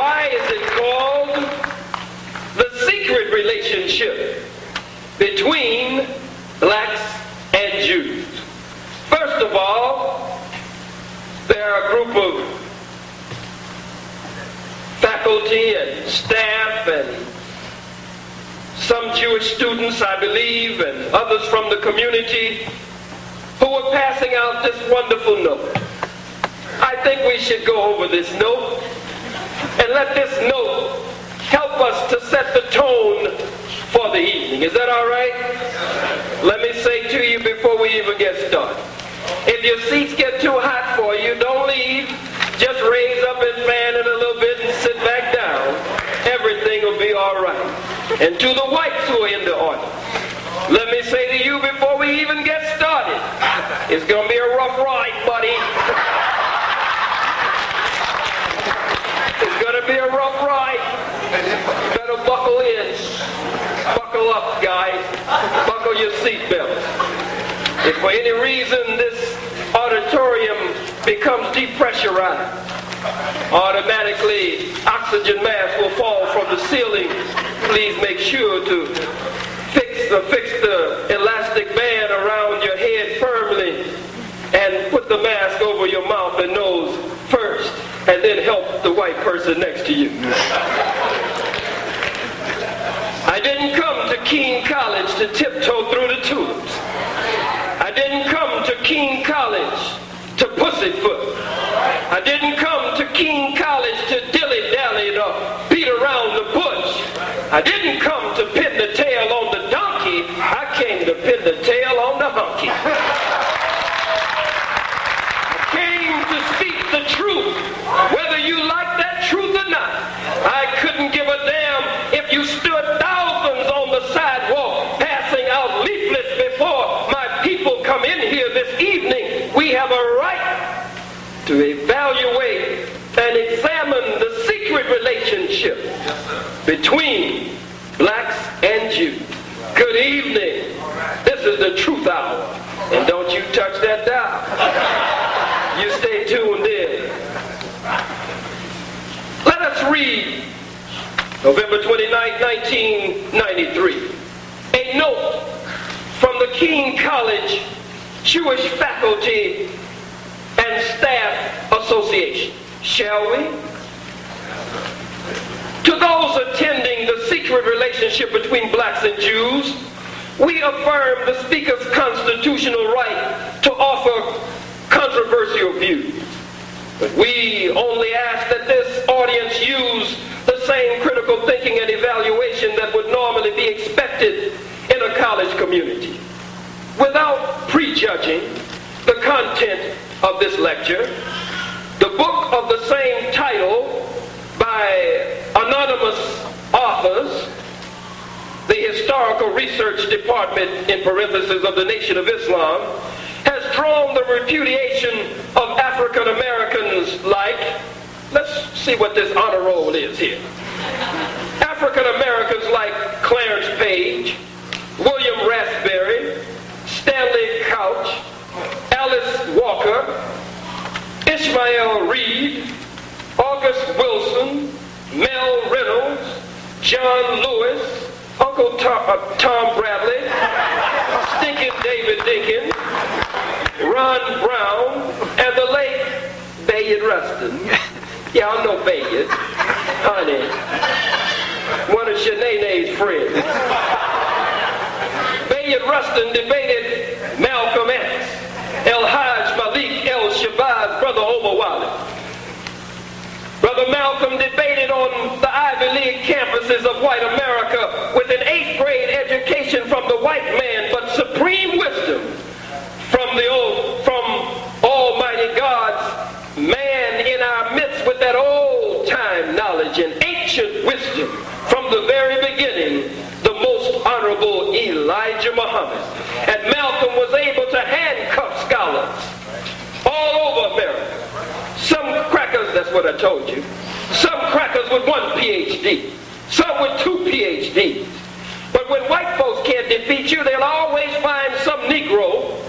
Why is it called the secret relationship between blacks and Jews? First of all, there are a group of faculty and staff and some Jewish students, I believe, and others from the community who were passing out this wonderful note. I think we should go over this note and let this note help us to set the tone for the evening. Is that all right? Let me say to you before we even get started, if your seats get too hot for you, don't leave. Just raise up and fan it a little bit and sit back down. Everything will be all right. And to the whites who are in the audience, let me say to you before we even get started, it's going to be a rough ride, buddy. It's going to be a rough ride. Better buckle in. Buckle up, guys. Buckle your seatbelts. If for any reason this auditorium becomes depressurized, automatically oxygen masks will fall from the ceiling. Please make sure to fix the elastic band around your head firmly and put the mask over your mouth and nose first, and then help the white person next to you. I didn't come to Kean College to tiptoe through the tulips. I didn't come to Kean College to pussyfoot. I didn't come to Kean College to dilly-dally or beat around the bush. I didn't come to pin the tail on the donkey. I came to pin the tail on the hunky. I came to speak the truth, whether you like that truth or not. I couldn't give a damn if you stood thousands on the sidewalk passing out leaflets before my people come in here this evening. We have a right to evaluate and examine the secret relationship between blacks and Jews. Good evening. This is the truth hour. And don't you touch that dial. You stay tuned in. Let us read November 29, 1993. A note from the Kean College Jewish Faculty and Staff Association. Shall we? To those attending the secret relationship between blacks and Jews, we affirm the Speaker's constitutional right to offer controversial views. But we only ask that this audience use the same critical thinking and evaluation that would normally be expected in a college community. Without prejudging the content of this lecture, the book of the same title by anonymous authors, the Historical Research Department, in parentheses, of the Nation of Islam, has drawn the repudiation of African Americans like, let's see what this honor roll is here. African Americans like Clarence Page, William Raspberry, Stanley Couch, Alice Walker, Ishmael Reed, August Wilson, Mel Reynolds, John Lewis, Uncle Tom Bradley, Stinking David Dinkins, Ron Brown, and the late Bayard Rustin. Y'all know Bayard, honey, one of Shanae's friends. Bayard Rustin debated Malcolm X, El-Hajj Malik El-Shabazz, Brother Omar Walid. Brother Malcolm debated on the Ivy League campuses of white America with an 8th grade education from the white man, but supreme wisdom from Almighty God's man in our midst with that old-time knowledge and ancient wisdom from the very beginning, the most honorable Elijah Muhammad. And Malcolm was able to handcuff scholars all over America. Some crackers, that's what I told you. Some crackers with 1 PhD. Some with 2 PhDs. But when white folks can't defeat you, they'll always find some Negro,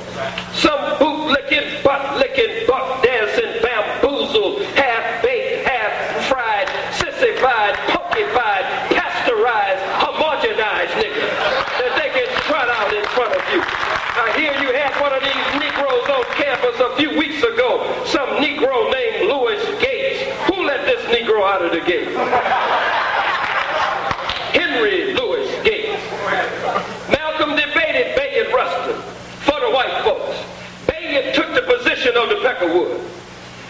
some boot-licking, butt-licking, buck-dancing, bamboozled, half-baked, half-fried, sissy out of the gate. Henry Louis Gates. Malcolm debated Bayard Rustin for the white folks. Bayard took the position of the Peckerwood,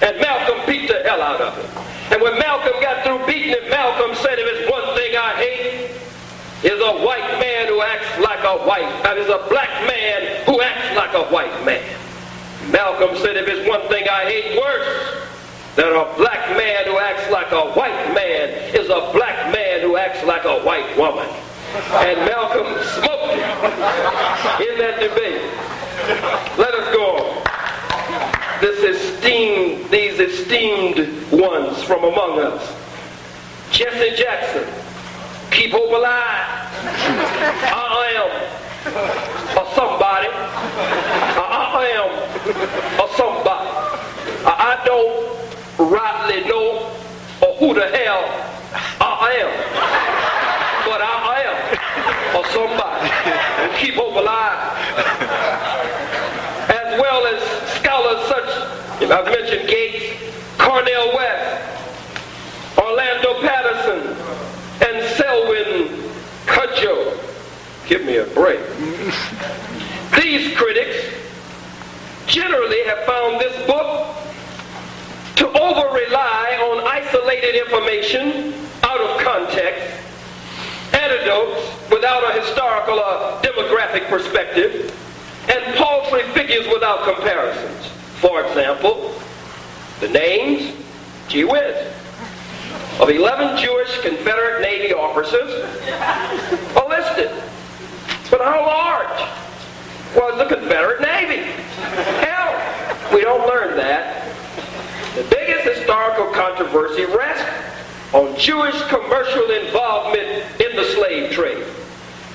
and Malcolm beat the hell out of him. And when Malcolm got through beating him, Malcolm said, if it's one thing I hate, is a white man who acts like a is a black man who acts like a white man. Malcolm said, if it's one thing I hate worse than a black man who acts like a white man is a black man who acts like a white woman. And Malcolm smoked it in that debate. Let us go on. These esteemed ones from among us. Jesse Jackson, keep hope alive. I am a somebody. I am a somebody. I don't rightly know who the hell I am, but I am a somebody. And keep hope alive. As well as scholars such, I've mentioned Gates, Cornel West, Orlando Patterson, and Selwyn Cudjoe. Give me a break. These critics generally have found this book to over-rely on isolated information out of context, anecdotes without a historical or demographic perspective, and paltry figures without comparisons. For example, the names, gee whiz, of 11 Jewish Confederate Navy officers are listed. But how large was the Confederate Navy? Hell, we don't learn that. The biggest historical controversy rests on Jewish commercial involvement in the slave trade.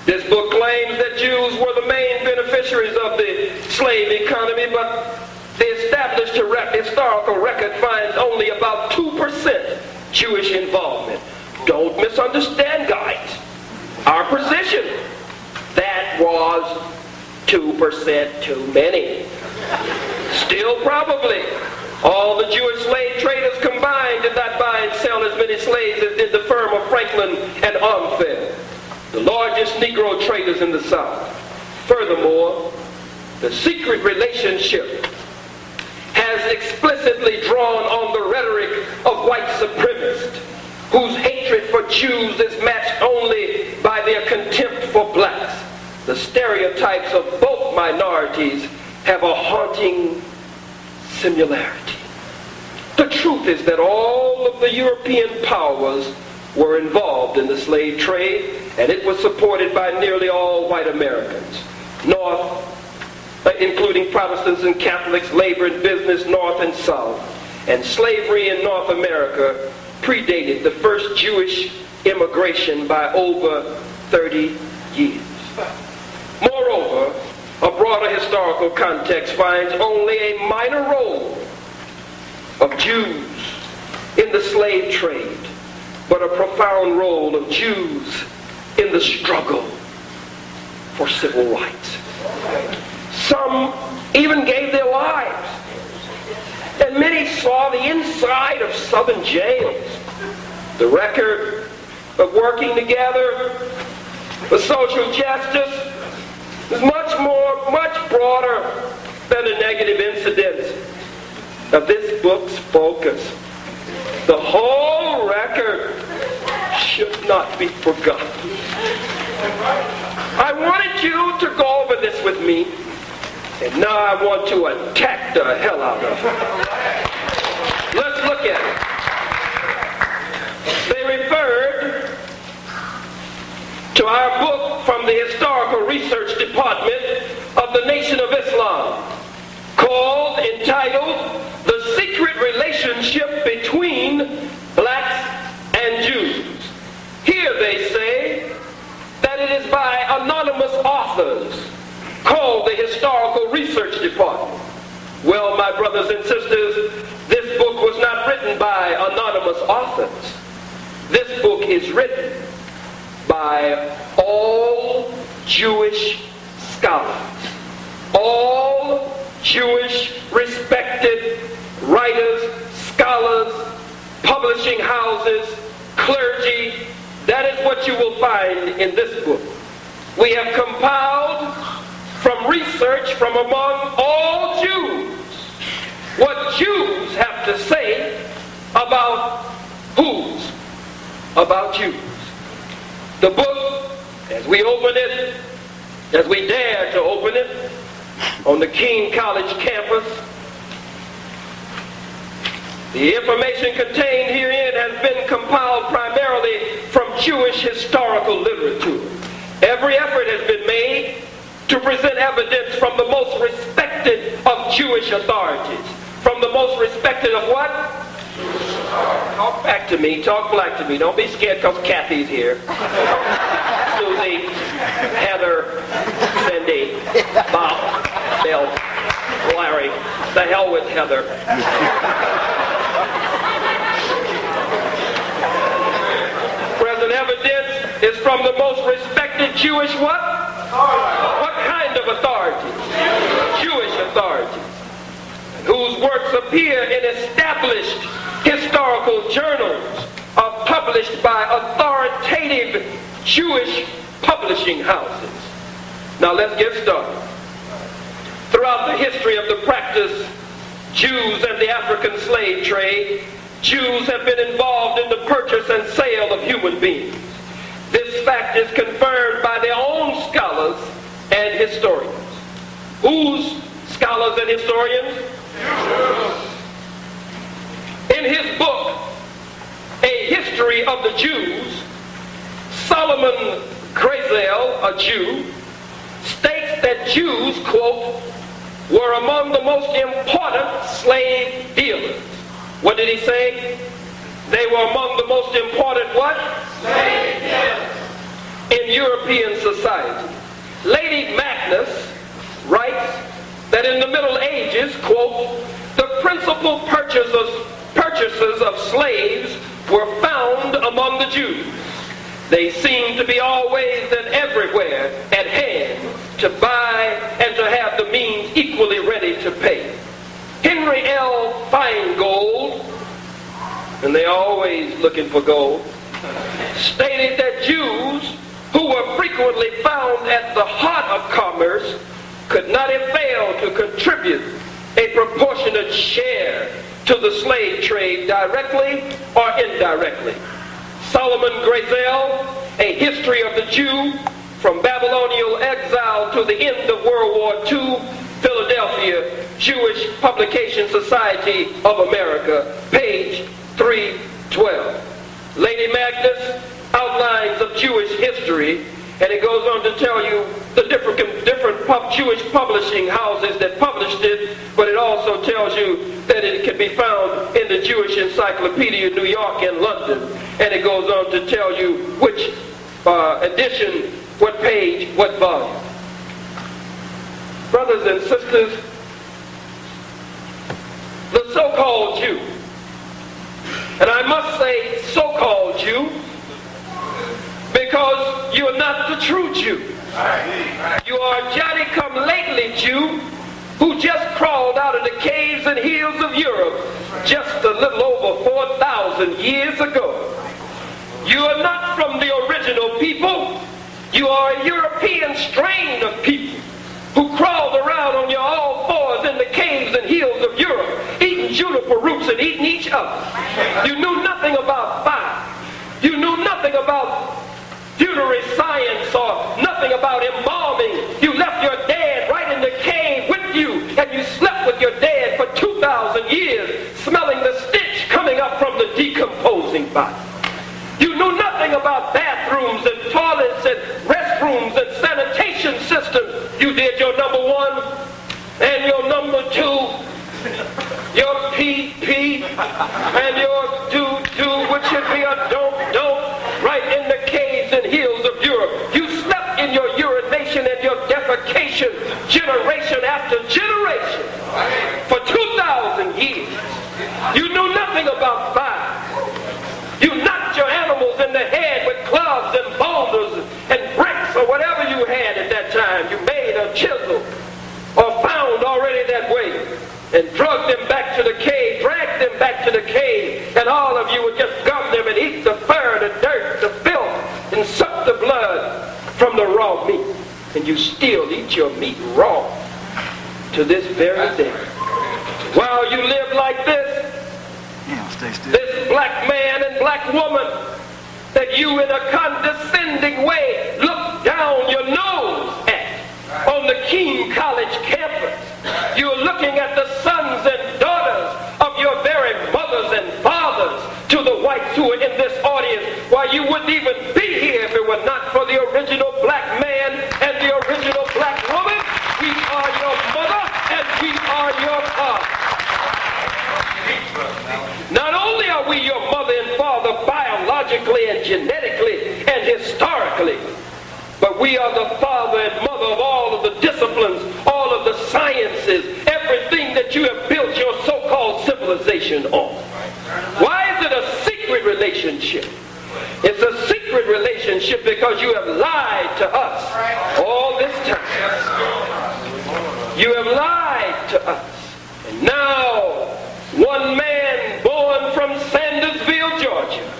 This book claims that Jews were the main beneficiaries of the slave economy, but the established historical record finds only about 2% Jewish involvement. Don't misunderstand, guys. Our position, that was 2% too many. Still probably, all the Jewish slave traders combined did not buy and sell as many slaves as did the firm of Franklin and Armfield, the largest Negro traders in the South. Furthermore, the secret relationship has explicitly drawn on the rhetoric of white supremacists, whose hatred for Jews is matched only by their contempt for blacks. The stereotypes of both minorities have a haunting similarity. The truth is that all of the European powers were involved in the slave trade, and it was supported by nearly all white Americans, including Protestants and Catholics, labor and business, North and South. And slavery in North America predated the first Jewish immigration by over 30 years. Moreover, a broader historical context finds only a minor role of Jews in the slave trade, but a profound role of Jews in the struggle for civil rights. Some even gave their lives, and many saw the inside of southern jails. The record of working together for social justice is much broader than the negative incidents of this book's focus. The whole record should not be forgotten. I wanted you to go over this with me, and now I want to attack the hell out of it. Let's look at it. They referred to our book from the Historical Research Department of the Nation of Islam, entitled The Secret Relationship Between Blacks and Jews. Here they say that it is by anonymous authors called the Historical Research Department. Well, my brothers and sisters, this book was not written by anonymous authors. This book is written by all Jewish scholars, all Jewish respected writers, scholars, publishing houses, clergy. That is what you will find in this book. We have compiled from research from among all Jews what Jews have to say about whose? About Jews. The book, as we open it, as we dare to open it, on the Kean College campus, the information contained herein has been compiled primarily from Jewish historical literature. Every effort has been made to present evidence from the most respected of Jewish authorities. From the most respected of what? Talk back to me. Talk black to me. Don't be scared because Kathy's here. Susie, Heather, Cindy, Bob, Bill, Larry. The hell with Heather. Present evidence is from the most respected Jewish what? What kind of authorities? Jewish authorities. Whose works appear in established historical journals are published by authoritative Jewish publishing houses. Now let's get started. Throughout the history of the practice, Jews and the African slave trade, Jews have been involved in the purchase and sale of human beings. This fact is confirmed by their own scholars and historians. Whose scholars and historians? In his book, A History of the Jews, Solomon Grazel, a Jew, states that Jews, quote, were among the most important slave dealers. What did he say? They were among the most important what? Slave dealers. In European society. Lady Magnus writes that in the Middle Ages, quote, the principal purchasers of slaves were found among the Jews. They seem to be always and everywhere at hand to buy and to have the means equally ready to pay. Henry L. Feingold, and they're always looking for gold, stated that Jews who were frequently found at the heart of commerce could not have failed to contribute a proportionate share to the slave trade directly or indirectly. Solomon Grazel, A History of the Jew, From Babylonian Exile to the End of World War II, Philadelphia, Jewish Publication Society of America, page 312. Lady Magnus, Outlines of Jewish History, and it goes on to tell you the different Jewish publishing houses that published it, but it also tells you that it can be found in the Jewish Encyclopedia, New York and London, and it goes on to tell you which edition, what page, what volume. Brothers and sisters, the so-called Jew, and I must say so-called Jew, because you're not the true Jew. You are a Johnny-come-lately Jew who just crawled out of the caves and hills of Europe just a little over 4,000 years ago. You are not from the original people. You are a European strain of people who crawled around on your all fours in the caves and hills of Europe, eating juniper roots and eating each other. You knew nothing about fire. You knew nothing about funerary science or nothing about embalming. You left your dead right in the cave with you, and you slept with your dead for 2,000 years, smelling the stench coming up from the decomposing body. You knew nothing about bathrooms and toilets and restrooms and sanitation systems. You did your number one and your number two, your PP and your do, which should be a don't, right in the caves and hills of Europe. You slept in your urination and your defecation generation after generation for 2,000 years. You knew nothing about fire. You knocked your animals in the head with clubs and boulders and bricks or whatever you had at that time. You made a chisel or found already that way and dragged them back to the cave, and all of you from the raw meat, and you still eat your meat raw to this very day. While you live like this, this black man and black woman that you in a condescending way look down your nose at on the Kean College campus, you're looking at the sons and daughters of your very mothers and fathers to the whites who are in this audience. Why, you wouldn't even be here if it were not for the original black man and the original black woman. We are your mother and we are your father. Not only are we your mother and father biologically and genetically and historically, but we are the father and mother of all of the disciplines, all of the sciences, everything that you have built your so-called civilization on. Why is it a secret relationship? It's a secret relationship because you have lied to us all this time. You have lied to us. And now, one man born from Sandersville, Georgia,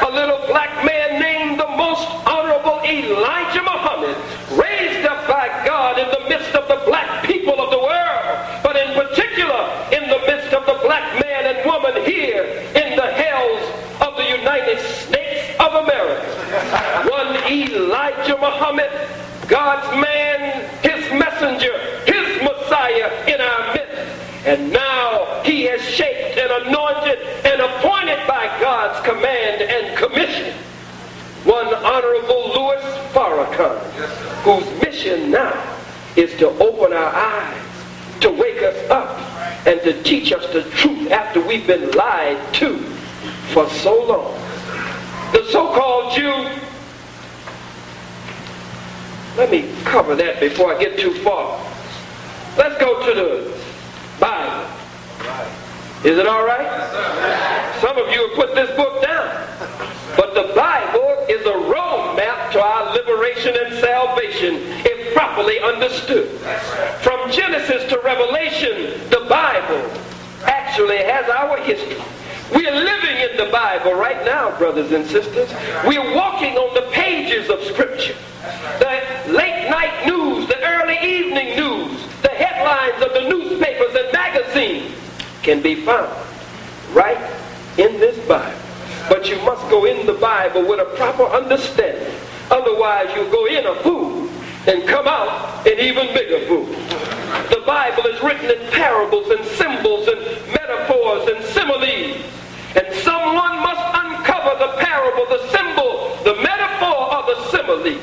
a little black man named the Most Honorable Elijah Muhammad, raised up by God in the midst of the black people of the world, but in particular in the midst of the black man and woman here in the hells of the United States of America. One Elijah Muhammad, God's man, his messenger, his Messiah in our midst. And now he has shaped and anointed and appointed by God's command and commission one Honorable Louis Farrakhan, whose mission now is to open our eyes, to wake us up, and to teach us the truth after we've been lied to for so long. The so-called Jew, let me cover that before I get too far. Let's go to the Bible. Is it all right? Some of you have put this book down. But the Bible is a roadmap to our liberation and salvation if properly understood. From Genesis to Revelation, the Bible actually has our history. We are living in the Bible right now, brothers and sisters. We are walking on the pages of Scripture. The late night news, the early evening news, the headlines of the newspapers and magazines can be found right in this Bible. But you must go in the Bible with a proper understanding. Otherwise, you'll go in a fool and come out an even bigger fool. The Bible is written in parables and symbols and metaphors and similes. And someone must uncover the parable, the symbol, the metaphor, or the simile,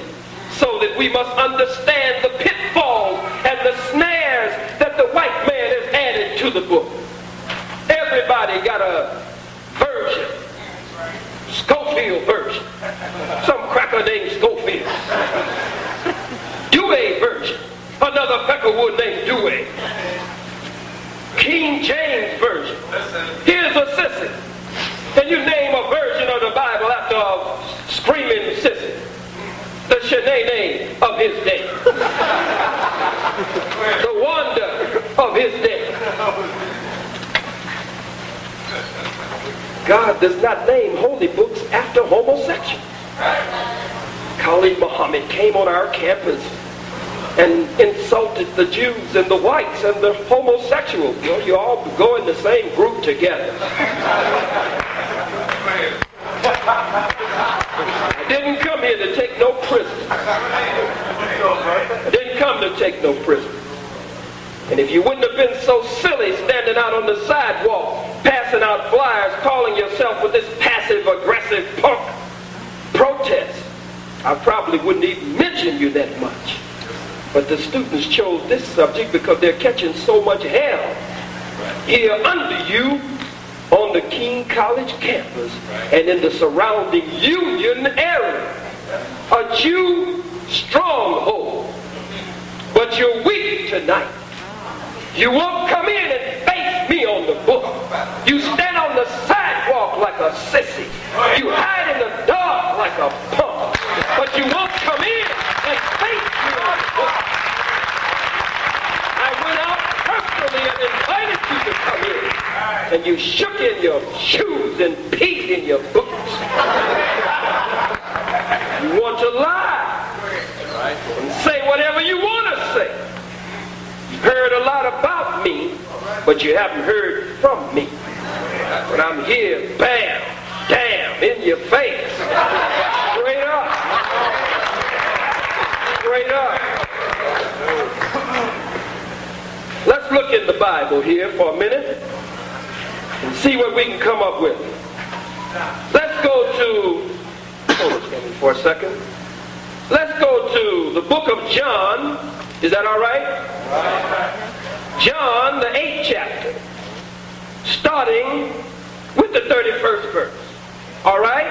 so that we must understand the pitfalls and the snares that the white man has added to the book. Everybody got a version. Schofield version. Some cracker named Schofield. Dewey version. Another peckerwood named Dewey. King James version. Here's a sissy. Can you name a version of the Bible after a screaming sissy? The Shanae of his day. The wonder of his day. God does not name holy books after homosexuals. Khallid Muhammad came on our campus and insulted the Jews and the whites and the homosexuals. You know, you all go in the same group together. I didn't come here to take no prisoners. I didn't come to take no prisoners. And if you wouldn't have been so silly standing out on the sidewalk, passing out flyers, calling yourself with this passive-aggressive punk protest, I probably wouldn't even mention you that much. But the students chose this subject because they're catching so much hell here under you on the Kean College campus and in the surrounding Union area. A Jew stronghold. But you're weak tonight. You won't come in and face me on the book. You stand on the sidewalk like a sissy. You hide in the dark like a punk. But you won't come in and face me on the book. I went out personally and invited you to come in. And you shook in your shoes and peed in your boots. You want to lie. but you haven't heard from me. But I'm here, bam, damn, in your face. Straight up. Straight up. Let's look in the Bible here for a minute and see what we can come up with. Let's go to, hold on for a second. Let's go to the book of John. Is that all right? John, the 8th chapter, starting with the 31st verse. All right?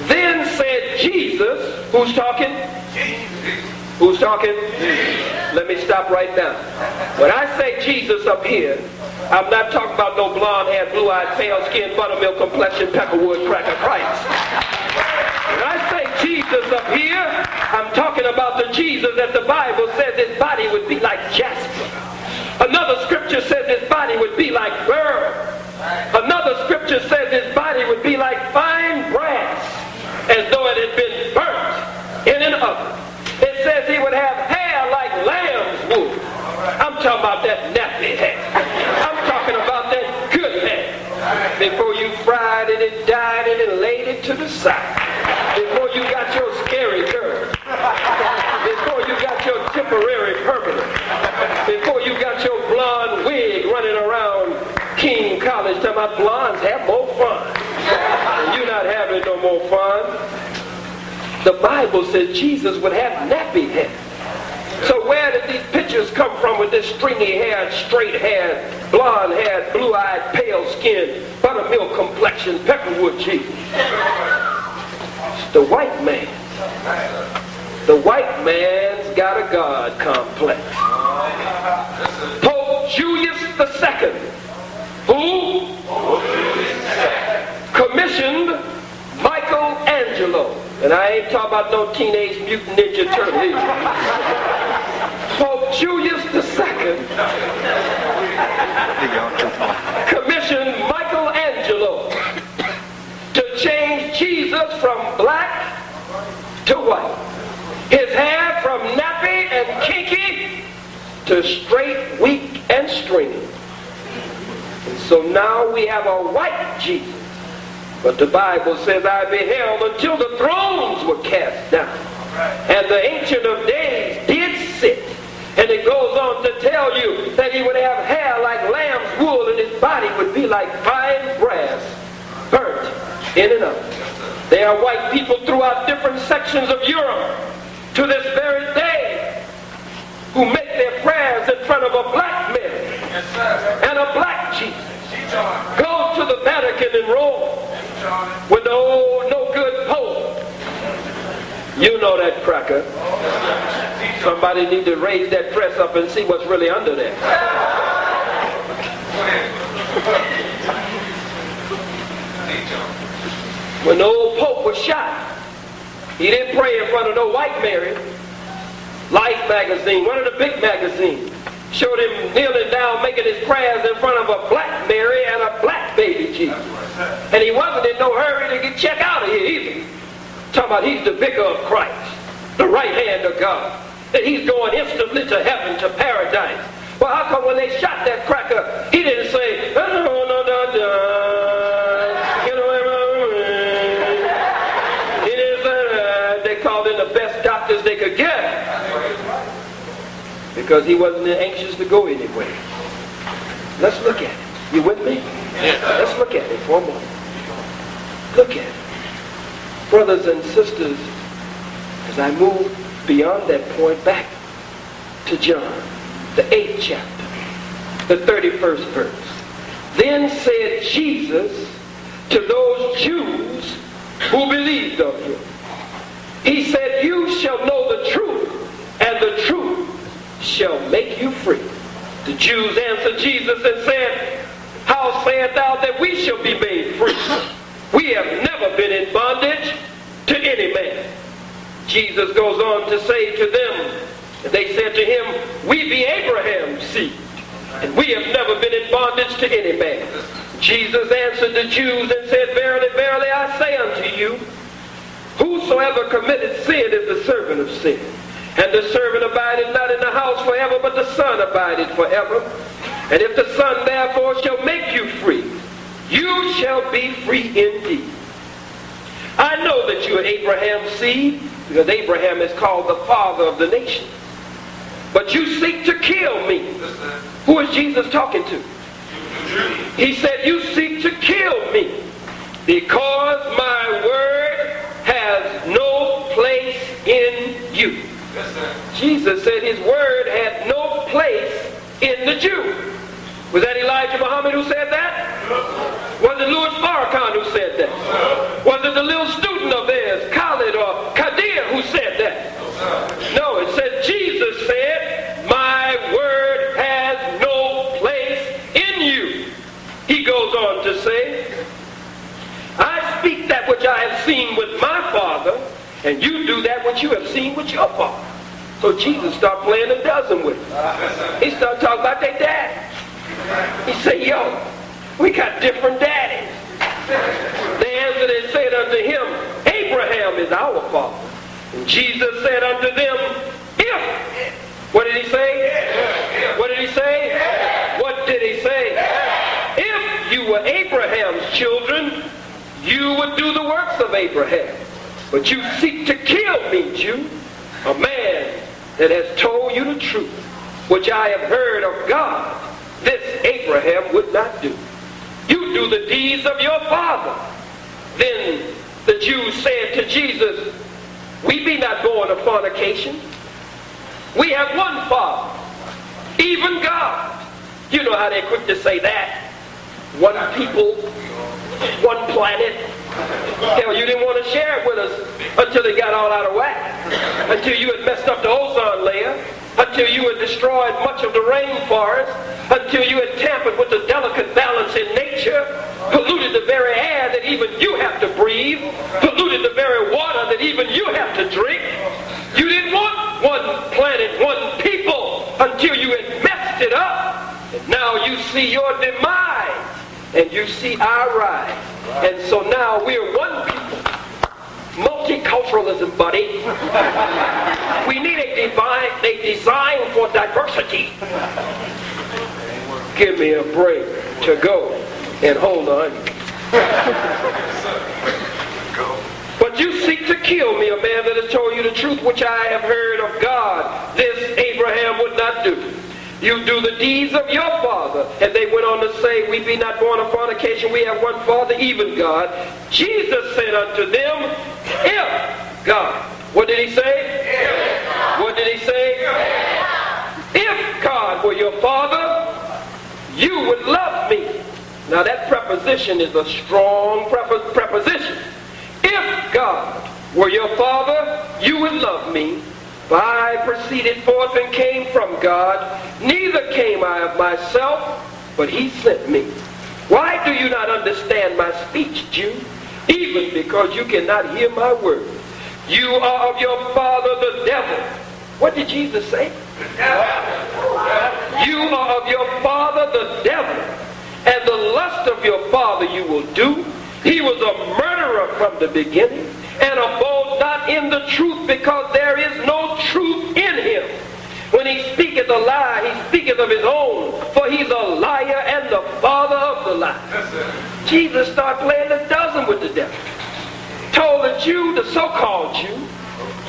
Then said Jesus, who's talking? Who's talking? Let me stop right now. When I say Jesus up here, I'm not talking about no blonde-haired, blue-eyed, pale-skinned, buttermilk complexion, peckerwood, cracker Christ. When I say Jesus up here, I'm talking about the Jesus that the Bible says his body would be like jasper. Another scripture says his body would be like pearl. Another scripture says his body would be like fine brass, as though it had been burnt in an oven. It says he would have hair like lamb's wool. I'm talking about that nappy hair. I'm talking about that good hair. Before you fried it and dyed it and laid it to the side. Before you got your scary girl. Before you got your temporary permanent. Before you got your blonde wig running around Kean College talking about blondes have more fun. You're not having no more fun. The Bible says Jesus would have nappy hair. So where did these pictures come from with this stringy-haired, straight-haired, blonde-haired, blue-eyed, pale-skinned, buttermilk complexion, peckerwood Jesus? It's the white man. The white man's got a God complex. Pope Julius II, who commissioned Michelangelo. And I ain't talking about no Teenage Mutant Ninja Turtle. Pope Julius II commissioned Michelangelo to change Jesus from black to white. His hair from nappy and kinky to straight, weak, and stringy. And so now we have a white Jesus. But the Bible says, I beheld until the thrones were cast down. And the Ancient of Days did sit. And it goes on to tell you that he would have hair like lamb's wool and his body would be like fine brass, burnt in and out. There are white people throughout different sections of Europe to this very day who make their prayers in front of a black Mary and a black Jesus. Go to the Vatican in Rome with the old no good Pope. You know that cracker. Somebody need to raise that dress up and see what's really under there. When the old Pope was shot, he didn't pray in front of no white Mary. Life magazine, one of the big magazines, showed him kneeling down making his prayers in front of a black Mary and a black baby Jesus. And he wasn't in no hurry to get check out of here either. Talking about he's the vicar of Christ, the right hand of God, that he's going instantly to heaven, to paradise. Well, how come when they shot that cracker, he didn't say, he didn't say, they called in the best doctors they could get. Because he wasn't anxious to go anywhere. Let's look at it. You with me? Yes. Let's look at it for a moment. Look at it. Brothers and sisters, as I move beyond that point back to John, the 8th chapter, the 31st verse. Then said Jesus to those Jews who believed on him. He said, you shall know the truth, and the truth shall make you free. The Jews answered Jesus and said, how sayest thou that we shall be made free? We have never been in bondage to any man. Jesus goes on to say to them, they said to him, we be Abraham's seed, and we have never been in bondage to any man. Jesus answered the Jews and said, verily, verily, I say unto you, whosoever committeth sin is the servant of sin. And the servant abideth not in the house forever, but the Son abideth forever. And if the Son therefore shall make you free, you shall be free indeed. I know that you are Abraham's seed, because Abraham is called the father of the nation. But you seek to kill me. Who is Jesus talking to? He said, you seek to kill me because my word has no place in you. Jesus said his word had no place in the Jew. Was that Elijah Muhammad who said that? Was it Louis Farrakhan who said that? Was it the little student of theirs, Khallid or Kadir, who said that? No, it said Jesus said, my word has no place in you. He goes on to say, I speak that which I have seen with my Father, and you do that which you have seen with your Father. So Jesus started playing a dozen with them. He started talking about their daddy. He said, yo, we got different daddies. They answered and said unto him, Abraham is our father. And Jesus said unto them, if. What did he say? What did he say? What did he say? If you were Abraham's children, you would do the works of Abraham. But you seek to kill me, Jew, a man that has told you the truth, which I have heard of God. This Abraham would not do. You do the deeds of your father. Then the Jews said to Jesus, we be not born of fornication. We have one Father, even God. You know how they're quick to say that. One people, one planet. Hell, you didn't want to share it with us until it got all out of whack. Until you had messed up the ozone layer. Until you had destroyed much of the rainforest. Until you had tampered with the delicate balance in nature. Polluted the very air that even you have to breathe. Polluted the very water that even you have to drink. You didn't want one planet, one people, until you had messed it up. And now you see your demise. And you see our rise. And so now we're one people. Multiculturalism, buddy. We need a design for diversity. Give me a break to go. And hold on. But you seek to kill me, a man that has told you the truth which I have heard of God. This Abraham would not do. You do the deeds of your father. And they went on to say, we be not born of fornication, we have one Father, even God. Jesus said unto them, if God. What did he say? If. What did he say? If God were your father, you would love me. Now that preposition is a strong preposition. If God were your father, you would love me. For I proceeded forth and came from God, neither came I of myself, but he sent me. Why do you not understand my speech, Jew? Even because you cannot hear my word. You are of your father the devil. What did Jesus say? You are of your father the devil, and the lust of your father you will do. He was a murderer from the beginning, and abode not in the truth, because there is no truth in him. When he speaketh a lie, he speaketh of his own, for he's a liar and the father of the lie. Jesus started playing a dozen with the devil. Told the Jew, the so-called Jew,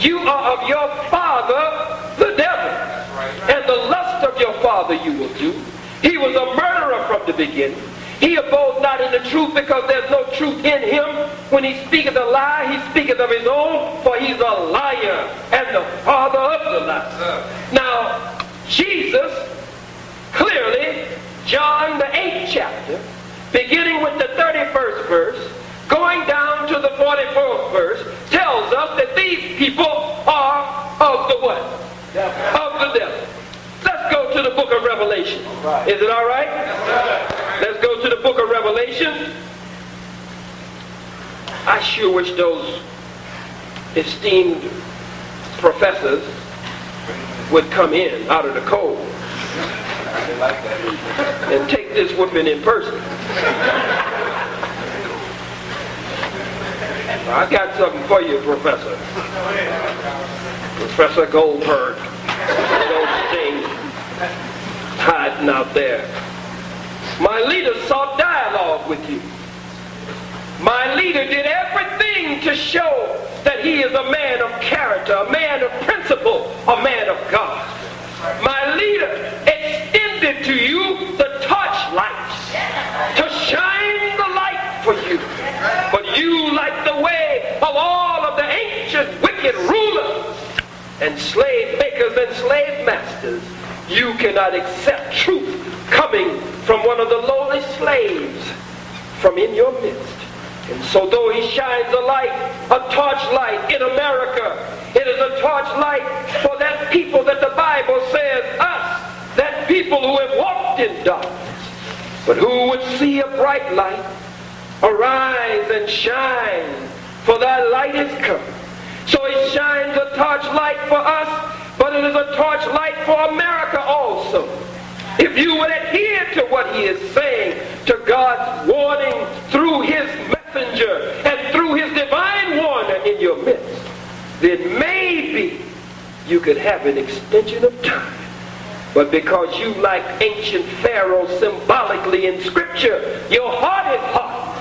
you are of your father, the devil, and the lust of your father you will do. He was a murderer from the beginning. He abode not in the truth, because there's no truth in him. When he speaketh a lie, he speaketh of his own, for he's a liar and the father of the lie. Now, Jesus, clearly, John the 8th chapter, beginning with the 31st verse, going down to the 44th verse, tells us that these people are of the what? Of the devil. Let's go to the book of Revelation. Is it all right? Let's go to the book of Revelation. I sure wish those esteemed professors would come in out of the cold and take this whipping in person. I got something for you, Professor. Professor Goldberg, those things hiding out there. My leader sought dialogue with you. My leader did everything to show that he is a man of character, a man of principle, a man of God. My leader extended to you the torchlights to shine the light for you. But you, like the way of all of the ancient wicked rulers and slave makers and slave masters, you cannot accept truth coming from one of the lowly slaves from in your midst. And so though he shines a light, a torchlight in America, it is a torchlight for that people that the Bible says, us, that people who have walked in darkness, but who would see a bright light. Arise and shine, for thy light is come. So he shines a torchlight for us, but it is a torchlight for America also. If you would adhere to what he is saying, to God's warning through his messenger and through his divine warner in your midst, then maybe you could have an extension of time. But because you, like ancient Pharaoh symbolically in Scripture, your heart is hot,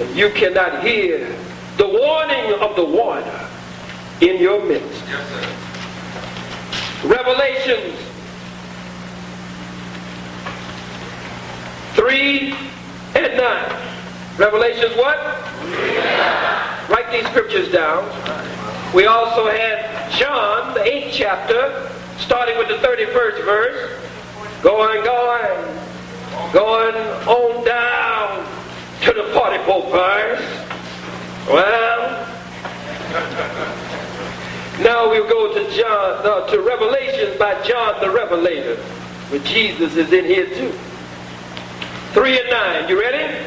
and you cannot hear the warning of the warner in your midst. Yes, sir. Revelations 3 and 9. Revelations what? 3 and 9. Write these scriptures down. We also had John, the 8th chapter, starting with the 31st verse, going on down to the 44th verse. Well, now we'll go to Revelations by John the Revelator, where Jesus is in here too. 3 and 9. You ready?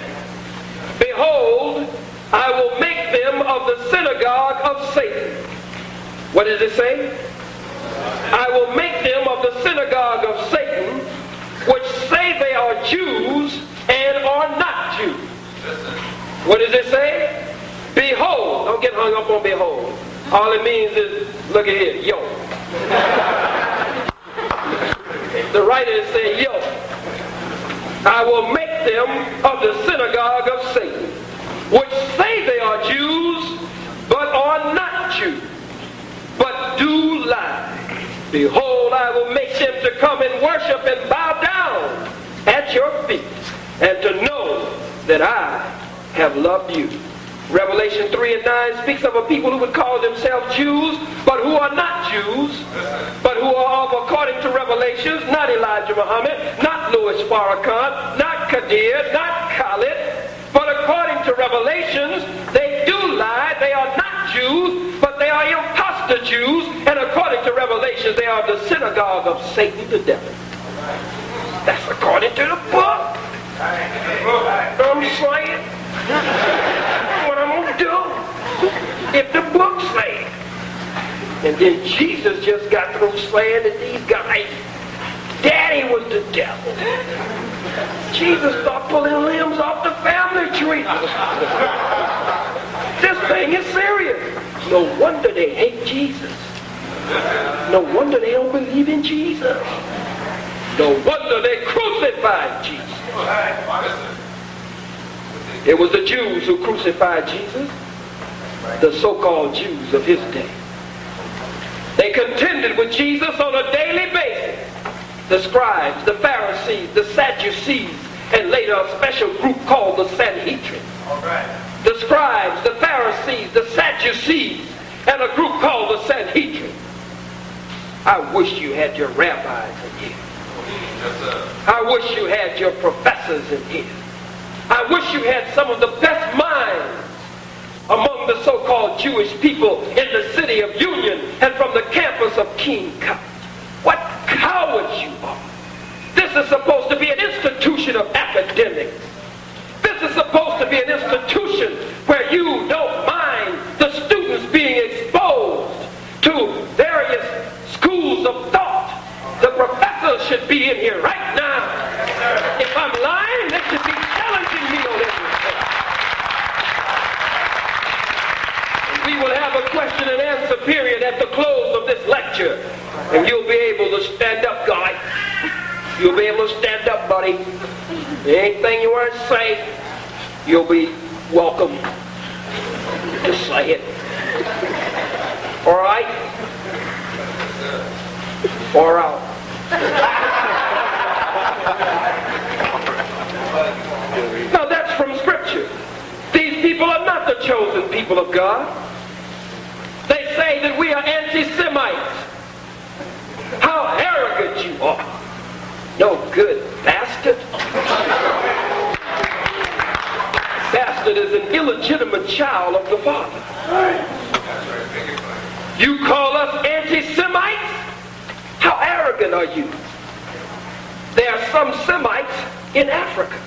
Behold, I will make them of the synagogue of Satan. What does it say? I will make them of the synagogue of Satan, which say they are Jews and are not Jews. What does it say? Behold. Don't get hung up on behold. All it means is, look at here, yo. The writer said, yo. I will make them of the synagogue of Satan, which say they are Jews, but are not Jews, but do lie. Behold, I will make them to come and worship and bow down at your feet, and to know that I have loved you. Revelation 3 and 9 speaks of a people who would call themselves Jews, but who are not Jews, but who are of, according to Revelations, not Elijah Muhammad, not Louis Farrakhan, not Qadir, not Khallid, but according to Revelations, they do lie. They are not Jews, but they are imposter Jews, and according to Revelations, they are the synagogue of Satan the devil. That's according to the book. I'm saying, what I'm going to do if the book say it. And then Jesus just got through saying that these guys, Daddy was the devil. Jesus started pulling limbs off the family tree. This thing is serious. No wonder they hate Jesus. No wonder they don't believe in Jesus. No wonder they crucified Jesus. It was the Jews who crucified Jesus, the so-called Jews of his day. They contended with Jesus on a daily basis. The scribes, the Pharisees, the Sadducees, and later a special group called the Sanhedrin. The scribes, the Pharisees, the Sadducees, and a group called the Sanhedrin. I wish you had your rabbis in here. I wish you had your professors in here. I wish you had some of the best minds among the so-called Jewish people in the city of Union and from the campus of Kean. What cowards you are. This is supposed to be an institution of academics. This is supposed to be an institution where you don't mind the students being exposed to various schools of thought. The professors should be in here right now. If I'm lying, they should be challenging me on everything. And we will have a question and answer period at the close of this lesson. scripture, and you'll be able to stand up, guy. You'll be able to stand up, buddy. Anything you want to say, you'll be welcome to say it. All right? Or out. Now that's from scripture. These people are not the chosen people of God. They say that we are anti-Semites. How arrogant you are. No good, bastard. Bastard is an illegitimate child of the Father. You call us anti-Semites? How arrogant are you? There are some Semites in Africa.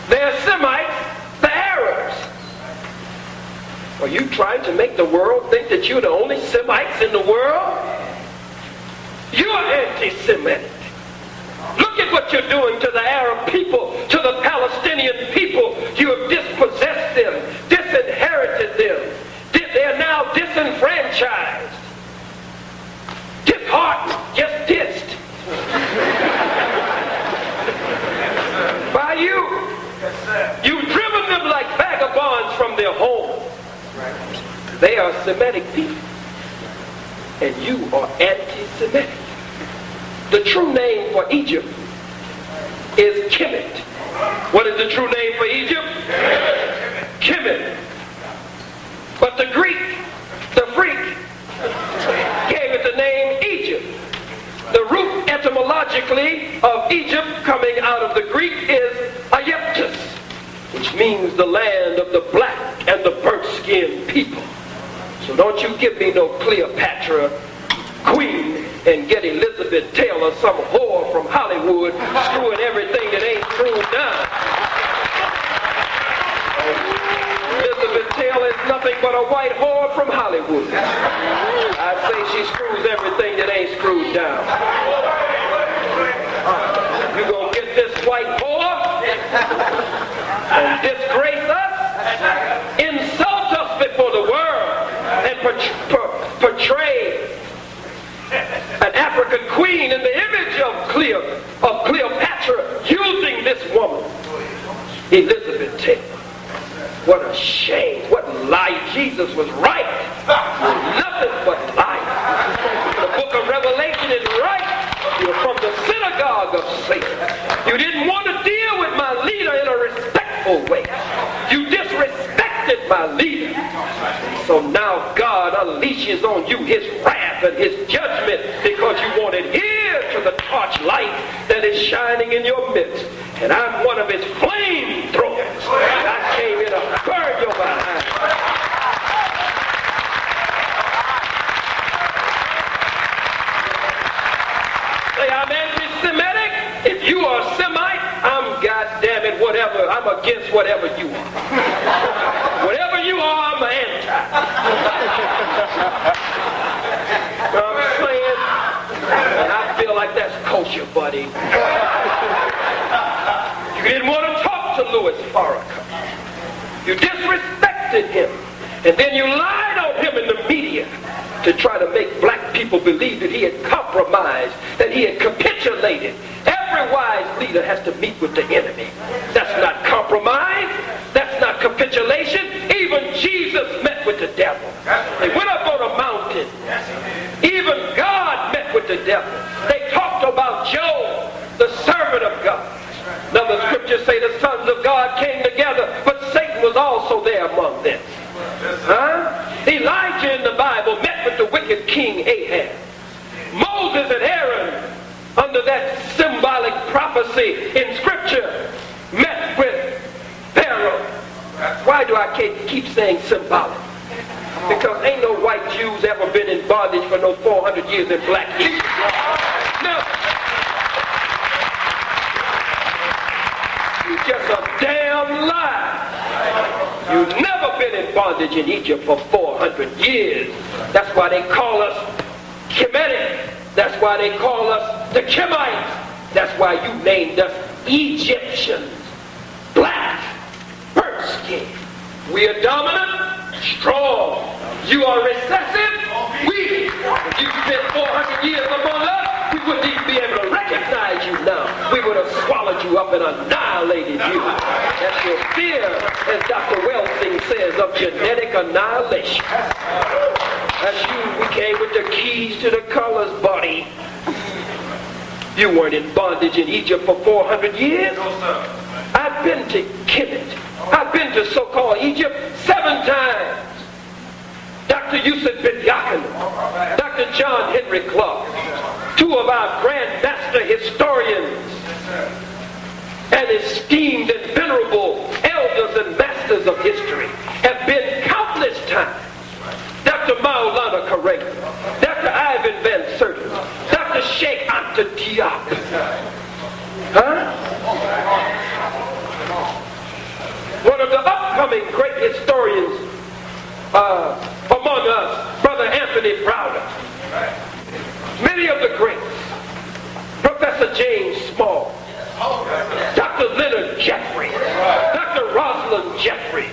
There are Semites, the Arabs. Are you trying to make the world think that you're the only Semites in the world? You're anti-Semitic. Look at what you're doing to the Arab people, to the Palestinian people. You have dispossessed them, disinherited them. They are now disenfranchised. Disheartened, just dissed. By you. You've driven them like vagabonds from their home. They are Semitic people. And you are anti-Semitic. The true name for Egypt is Kemet. What is the true name for Egypt? Kemet. But the Greek, the freak, gave it the name Egypt. The root etymologically of Egypt coming out of the Greek is Aegyptus, which means the land of the black and the burnt-skinned people. So don't you give me no Cleopatra, Queen, and get Elizabeth Taylor, some whore from Hollywood, screwing everything that ain't screwed down. Elizabeth Taylor is nothing but a white whore from Hollywood. I say she screws everything that ain't screwed down. You gonna get this white whore and disgrace us, insult us before the world, and portray an African queen in the image of Cleopatra, using this woman, Elizabeth Taylor. What a shame. What lie. Jesus was right. Nothing but lies. The book of Revelation is right. You're from the synagogue of Satan. You didn't want to deal with my leader in a respectful way. You disrespected my leader. So now God unleashes on you his wrath and his judgment because you wanted ear to the torchlight that is shining in your midst. And I'm one of his flamethrowers. I came here to burn your behind. Say I'm anti-Semitic. If you are Semite, I'm goddammit whatever. I'm against whatever you are. Whatever you are, I'm anti. I'm saying, and I feel like that's kosher, buddy. You didn't want to talk to Louis Farrakhan. You disrespected him. And then you lied on him in the media to try to make black people believe that he had compromised, that he had capitulated. Every wise leader has to meet with the enemy. That's not compromise. That's not capitulation. Even Jesus met with the devil. They went up on a mountain. Even God met with the devil. They talked about Job, the servant of God. Now the scriptures say the sons of God came together, but Satan was also there among them. Elijah in the Bible met with the wicked king Ahab. Moses and Aaron, under that symbolic prophecy in scripture, met with Pharaoh. Why do I keep saying symbolic? Because ain't no white Jews ever been in bondage for no 400 years in black Egypt. No. You're just a damn lie. You've never been in bondage in Egypt for 400 years. That's why they call us Kemetic. That's why they call us the Kemites. That's why you named us Egyptians. Black, burnt skin. We are dominant, strong. You are recessive, If you spent 400 years among us, we wouldn't even be able to recognize you now. We would have swallowed you up and annihilated you. That's your fear, as Dr. Welsing says, of genetic annihilation. That's you. We came with the keys to the colors, buddy. You weren't in bondage in Egypt for 400 years. No, sir. I've been to Kean. I've been to so-called Egypt 7 times. Dr. Yusuf bin Yakin, Dr. John Henry Clark, 2 of our grandmaster historians and esteemed and venerable elders and masters of history, have been countless times. Dr. Maulana Karega, Dr. Ivan Van Sertin, Dr. Sheikh Anta Diop. One of the upcoming great historians among us, Brother Anthony Browder. Many of the greats, Professor James Small, Dr. Leonard Jeffrey, Dr. Rosalind Jeffrey,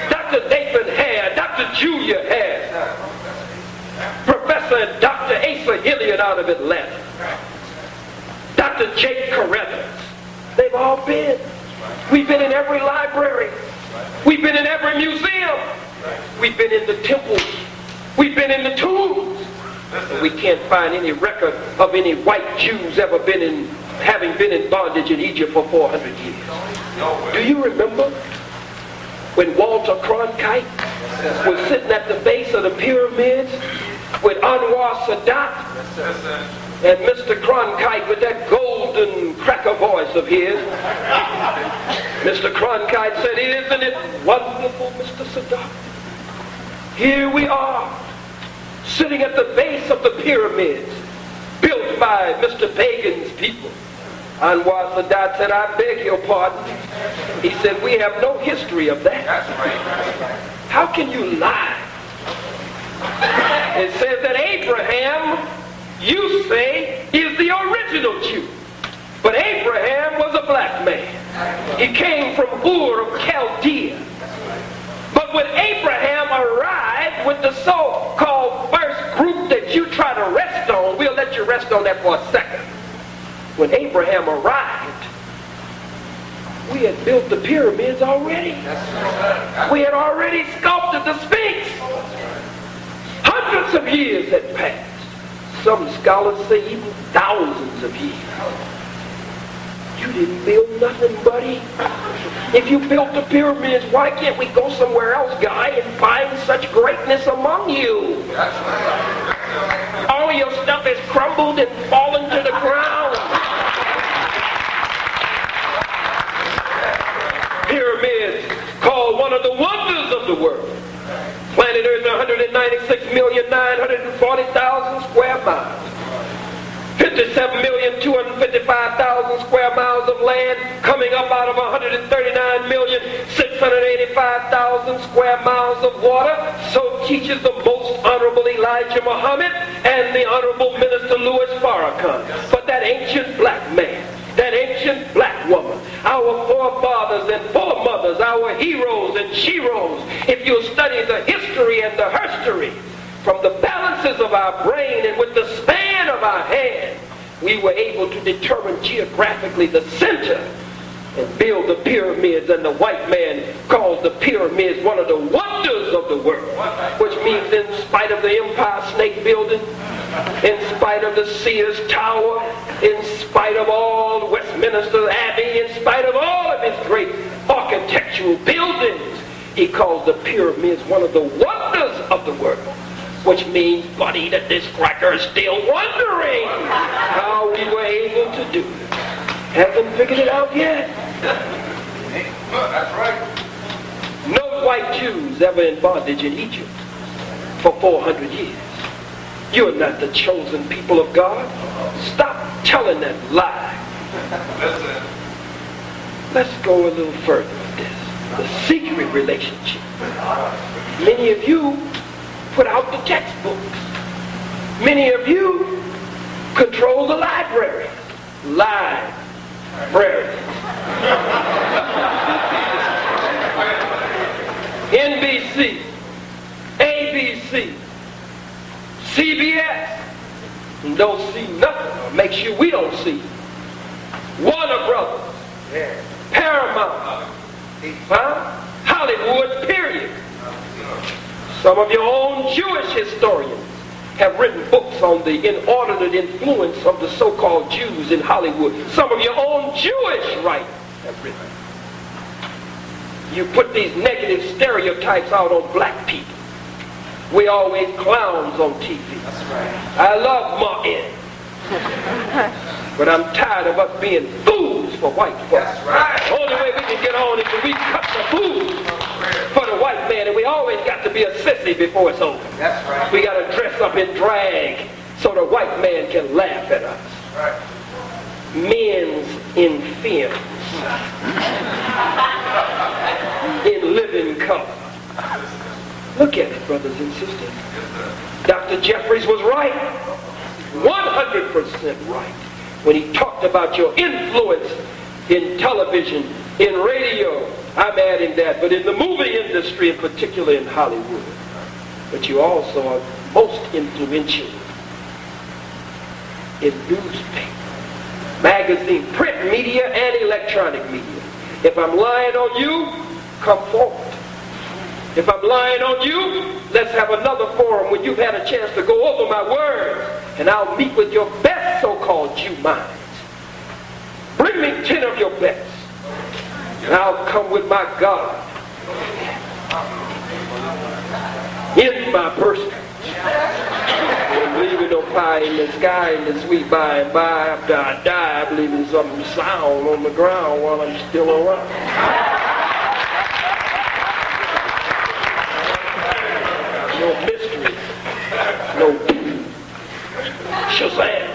Dr. Nathan Hare, Dr. Julia Hare, Professor and Dr. Asa Hilliard out of Atlanta, Dr. Jake Carruthers. They've all been. We've been in every library. We've been in every museum. We've been in the temples. We've been in the tombs. And we can't find any record of any white Jews ever having been in bondage in Egypt for 400 years. Do you remember when Walter Cronkite was sitting at the base of the pyramids with Anwar Sadat? And Mr. Cronkite, with that golden cracker voice of his, Mr. Cronkite said, "Isn't it wonderful, Mr. Sadat? Here we are, sitting at the base of the pyramids, built by Mr. Pagan's people." Anwar Sadat said, "I beg your pardon." He said, "We have no history of that." How can you lie? It says that Abraham, you say, is the original Jew. But Abraham was a black man. He came from Ur of Chaldea. But when Abraham arrived with the so-called first group that you try to rest on, we'll let you rest on that for a second. When Abraham arrived, we had built the pyramids already. We had already sculpted the Sphinx. Hundreds of years had passed. Some scholars say even thousands of years. You didn't build nothing, buddy. If you built the pyramids, why can't we go somewhere else, guy, and find such greatness among you? All your stuff has crumbled and fallen to the ground. Pyramids, called one of the wonders of the world. Planet Earth, 196,940,000 square miles. 57,255,000 square miles of land coming up out of 139,685,000 square miles of water. So teaches the most honorable Elijah Muhammad and the honorable minister Louis Farrakhan. But that ancient black man, that ancient black woman, our forefathers and foremothers, our heroes and sheroes, if you study the history and the herstory, from the balances of our brain and with the span of our hand, we were able to determine geographically the center and build the pyramids, and the white man calls the pyramids one of the wonders of the world, which means in spite of the Empire State Building, in spite of the Sears Tower, in spite of all Westminster Abbey, in spite of all of his great architectural buildings, he calls the pyramids one of the wonders of the world. Which means, buddy, that this cracker is still wondering how we were able to do it. Haven't figured it out yet. That's right. No white Jews ever in bondage in Egypt for 400 years. You're not the chosen people of God. Stop telling that lie. Listen. Let's go a little further with this. The secret relationship. Many of you put out the textbooks. Many of you control the library. Library. NBC, ABC, CBS and don't see nothing, or make sure we don't see. Warner Brothers, Paramount, Hollywood, period. Some of your own Jewish historians have written books on the inordinate influence of the so-called Jews in Hollywood. Some of your own Jewish writers have written. You put these negative stereotypes out on black people. We always clowns on TV. That's right. I love Martin. But I'm tired of us being fools for white folks. That's right. The only way we can get on is if we cut the fools for the white man, and we always got to be a sissy before it's over. That's right. We got to dress up in drag so the white man can laugh at us. Right. Men's in films. In living color. Look at it, brothers and sisters. Dr. Jeffries was right. 100% right. When he talked about your influence in television, in radio, I'm adding that, but in the movie industry, in particular in Hollywood. But you also are most influential in newspaper, magazine, print media, and electronic media. If I'm lying on you, come forward. If I'm lying on you, let's have another forum when you've had a chance to go over my words, and I'll meet with your best so-called Jew minds. Bring me 10 of your best, and I'll come with my God in my person. I believe in no pie in the sky and the sweet by and by. After I die, I believe in some sound on the ground while I'm still around. No mystery, no Shazam,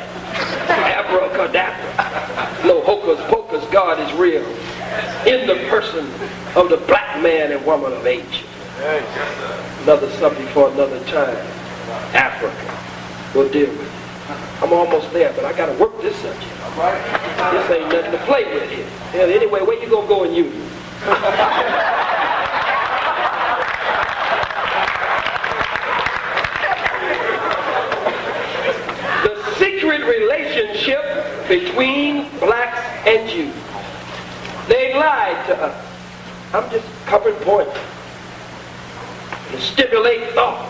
abracadabra, no hocus pocus. God is real in the person of the black man and woman of Asia. Another subject for another time. Africa, we'll deal with it. I'm almost there, but I got to work this subject. This ain't nothing to play with here. Yeah, anyway, where you gonna go in union? Secret relationship between blacks and Jews. They lied to us. I'm just covering points to stimulate thought.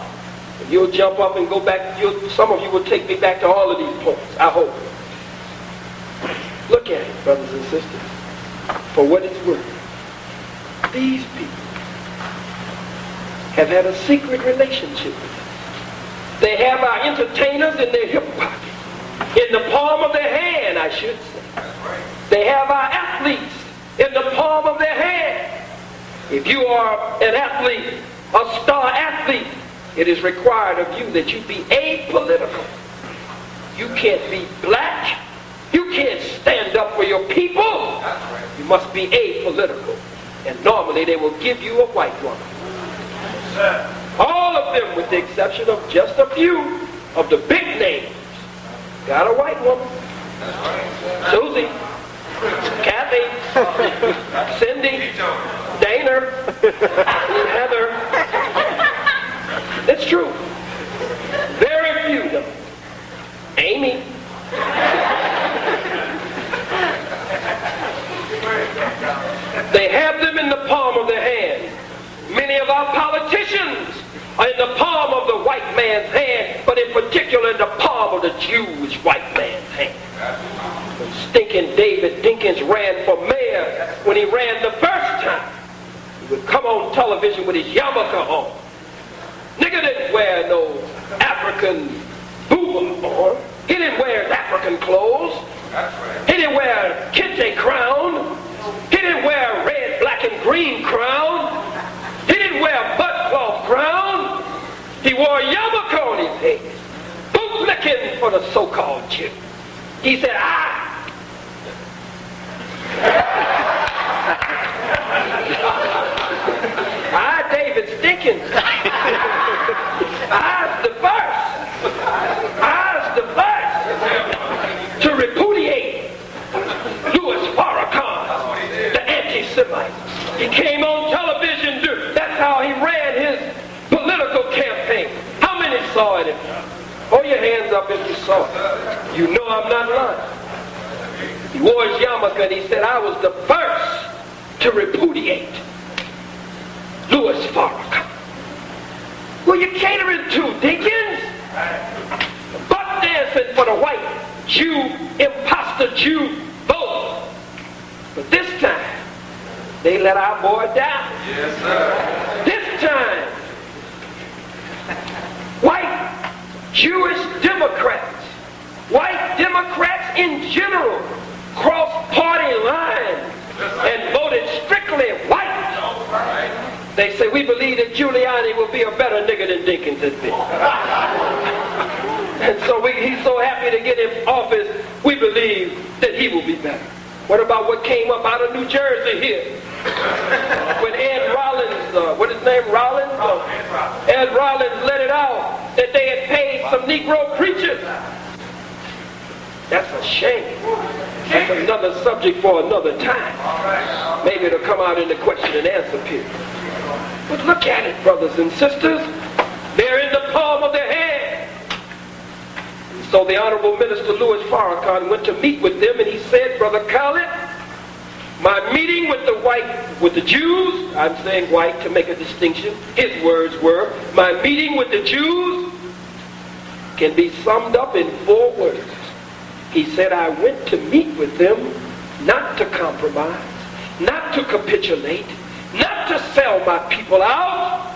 And you'll jump up and go back. Some of you will take me back to all of these points, I hope. Look at it, brothers and sisters. For what it's worth, these people have had a secret relationship with us. They have our entertainers in their hip pocket. In the palm of their hand, I should say. They have our athletes in the palm of their hand. If you are an athlete, a star athlete, it is required of you that you be apolitical. You can't be black. You can't stand up for your people. You must be apolitical. And normally they will give you a white woman. All of them, with the exception of just a few of the big names, got a white woman. Susie, Kathy, Cindy, Dana, Heather. It's true. Very few though. Amy. They have them in the palm of their hand. Many of our politicians are in the palm of the white man's hand, but in particular in the palm of the Jewish white man's hand. When stinking David Dinkins ran for mayor, when he ran the first time, he would come on television with his yarmulke on. Nigga didn't wear no African booba on. He didn't wear his African clothes. He didn't wear a kente crown. He didn't wear a red, black, and green crown. He didn't wear a butt-cloth crown. He wore a yarmulke on his head, bootlicking for the so-called Jew. He said, David Dinkins. I's the first to repudiate Louis Farrakhan, the anti-Semite. He came on television. That's how he ran his political campaign. How many saw it? Oh your hands up if you saw it. You know I'm not lying. He wore his yarmulke and he said, I was the first to repudiate Louis Farrakhan. Who you catering to, Dickens? Butt dancing for the white Jew, imposter Jew vote. But this time, they let our boy down. Yes, sir. This time, white Jewish Democrats, white Democrats in general, crossed party lines and voted strictly white. They say, we believe that Giuliani will be a better nigger than Dinkins has been. And so he's so happy to get in office, we believe that he will be better. What about what came up out of New Jersey here? When Ed Rollins, what is his name, Rollins? Ed Rollins let it out that they had paid some Negro preachers. That's a shame. That's another subject for another time. Maybe it'll come out in the question and answer period. But look at it, brothers and sisters. They're in the palm of their hand. So the Honorable Minister Louis Farrakhan went to meet with them, and he said, Brother Khallid, my meeting with the Jews, I'm saying white to make a distinction, his words were, my meeting with the Jews can be summed up in 4 words. He said, I went to meet with them not to compromise, not to capitulate, not to sell my people out,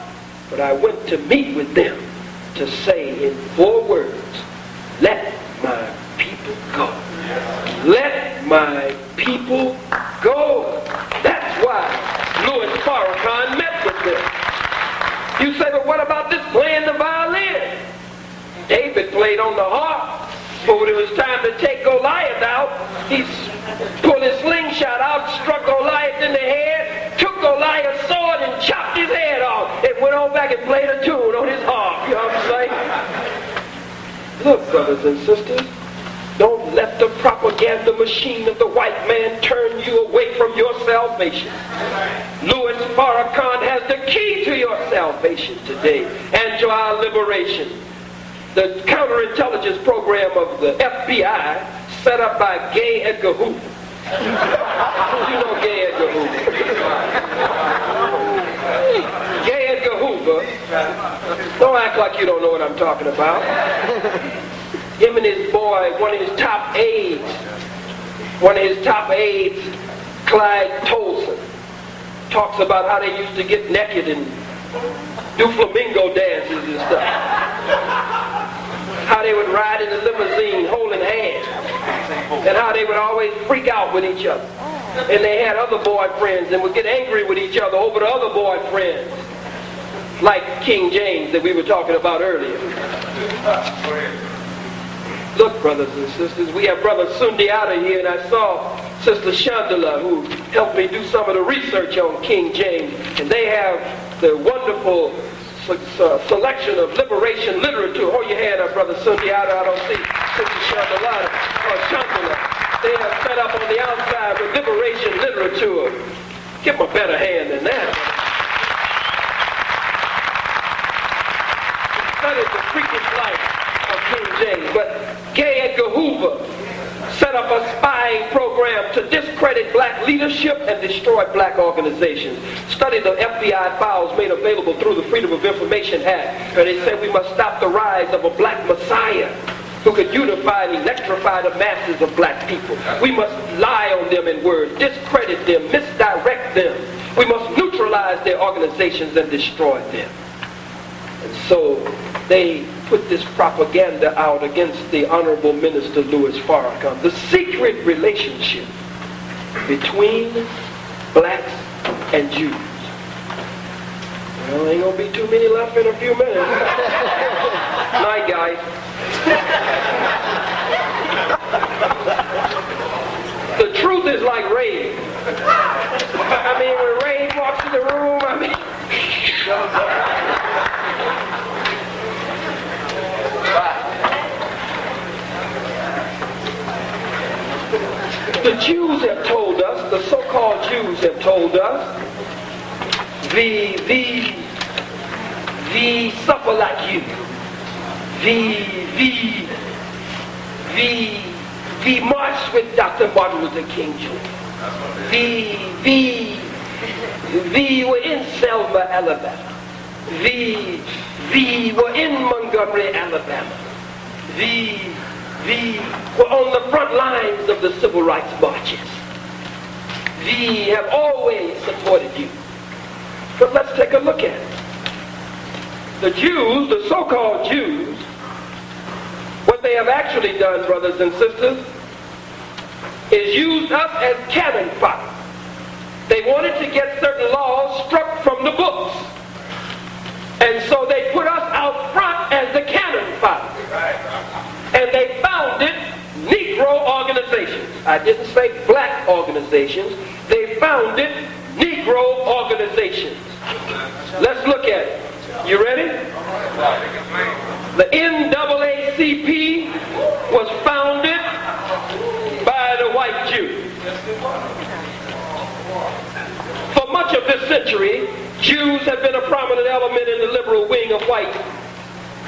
but I went to meet with them to say in 4 words, let my people go. Let my people go. That's why Louis Farrakhan met with them. You say, but what about this playing the violin? David played on the harp. But when it was time to take Goliath out, he pulled his slingshot out, struck Goliath in the head, took Goliath's sword and chopped his head off, and went on back and played a tune on his harp. You know what I'm saying? Look, brothers and sisters, don't let the propaganda machine of the white man turn you away from your salvation. Louis Farrakhan has the key to your salvation today and to our liberation. The counterintelligence program of the FBI, set up by Gay Edgar Hoover. You know Gay Edgar Hoover. Gay Edgar Hoover, don't act like you don't know what I'm talking about. Him and his boy, one of his top aides, Clyde Tolson, talks about how they used to get naked and do flamingo dances and stuff. How they would ride in the limousine holding hands, and how they would always freak out with each other. And they had other boyfriends and would get angry with each other over the other boyfriends, like King James that we were talking about earlier. Look, brothers and sisters, we have Brother Sundiata here, and I saw Sister Chandala, who helped me do some of the research on King James, and they have the wonderful selection of liberation literature. Hold your hand up, Brother Sundiata. I don't see Sister Chandala or Chandala. They have set up on the outside with liberation literature. Give them a better hand than that. Studied the freakish life of King James, but Gay Edgar Hoover set up a spying program to discredit black leadership and destroy black organizations. Study the FBI files made available through the Freedom of Information Act, where they said we must stop the rise of a black messiah who could unify and electrify the masses of black people. We must lie on them in words, discredit them, misdirect them. We must neutralize their organizations and destroy them. And so they put this propaganda out against the Honorable Minister Louis Farrakhan. The secret relationship between blacks and Jews. Well, ain't gonna be too many left in a few minutes. Night, guys. The truth is like Ray. I mean, when Ray walks in the room, I mean... The Jews have told us, the so-called Jews have told us, we suffer like you. we marched with Dr. Martin Luther King Jr. We were in Selma, Alabama. We were in Montgomery, Alabama. We were on the front lines of the civil rights marches. We have always supported you. But let's take a look at it. The Jews, the so-called Jews, what they have actually done, brothers and sisters, is used us as cannon fodder. They wanted to get certain laws struck from the books. And so they put us out front as the cannon fodder. And they founded Negro organizations. I didn't say black organizations. They founded Negro organizations. Let's look at it. You ready? The NAACP was founded by the white Jew. For much of this century, Jews have been a prominent element in the liberal wing of white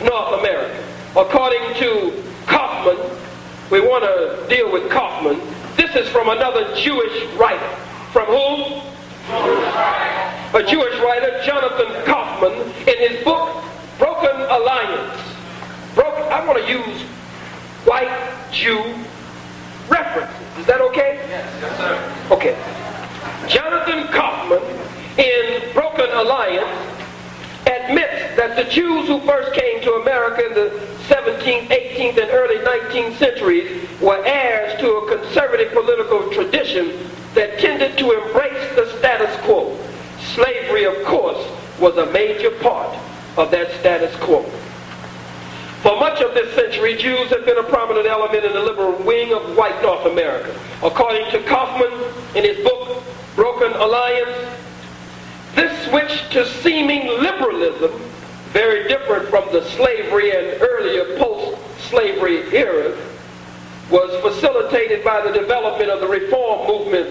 North America. According to Kaufman, we want to deal with Kaufman. This is from another Jewish writer. From whom? A Jewish writer, Jonathan Kaufman, in his book, Broken Alliance. I want to use white Jew references. Is that okay? Yes, sir. Okay. Jonathan Kaufman, in Broken Alliance, admits that the Jews who first came to America in the 17th, 18th, and early 19th centuries were heirs to a conservative political tradition that tended to embrace the status quo. Slavery, of course, was a major part of that status quo. For much of this century, Jews have been a prominent element in the liberal wing of white North America. According to Kaufman, in his book, Broken Alliance, this switch to seeming liberalism, very different from the slavery and earlier post-slavery eras, was facilitated by the development of the reform movement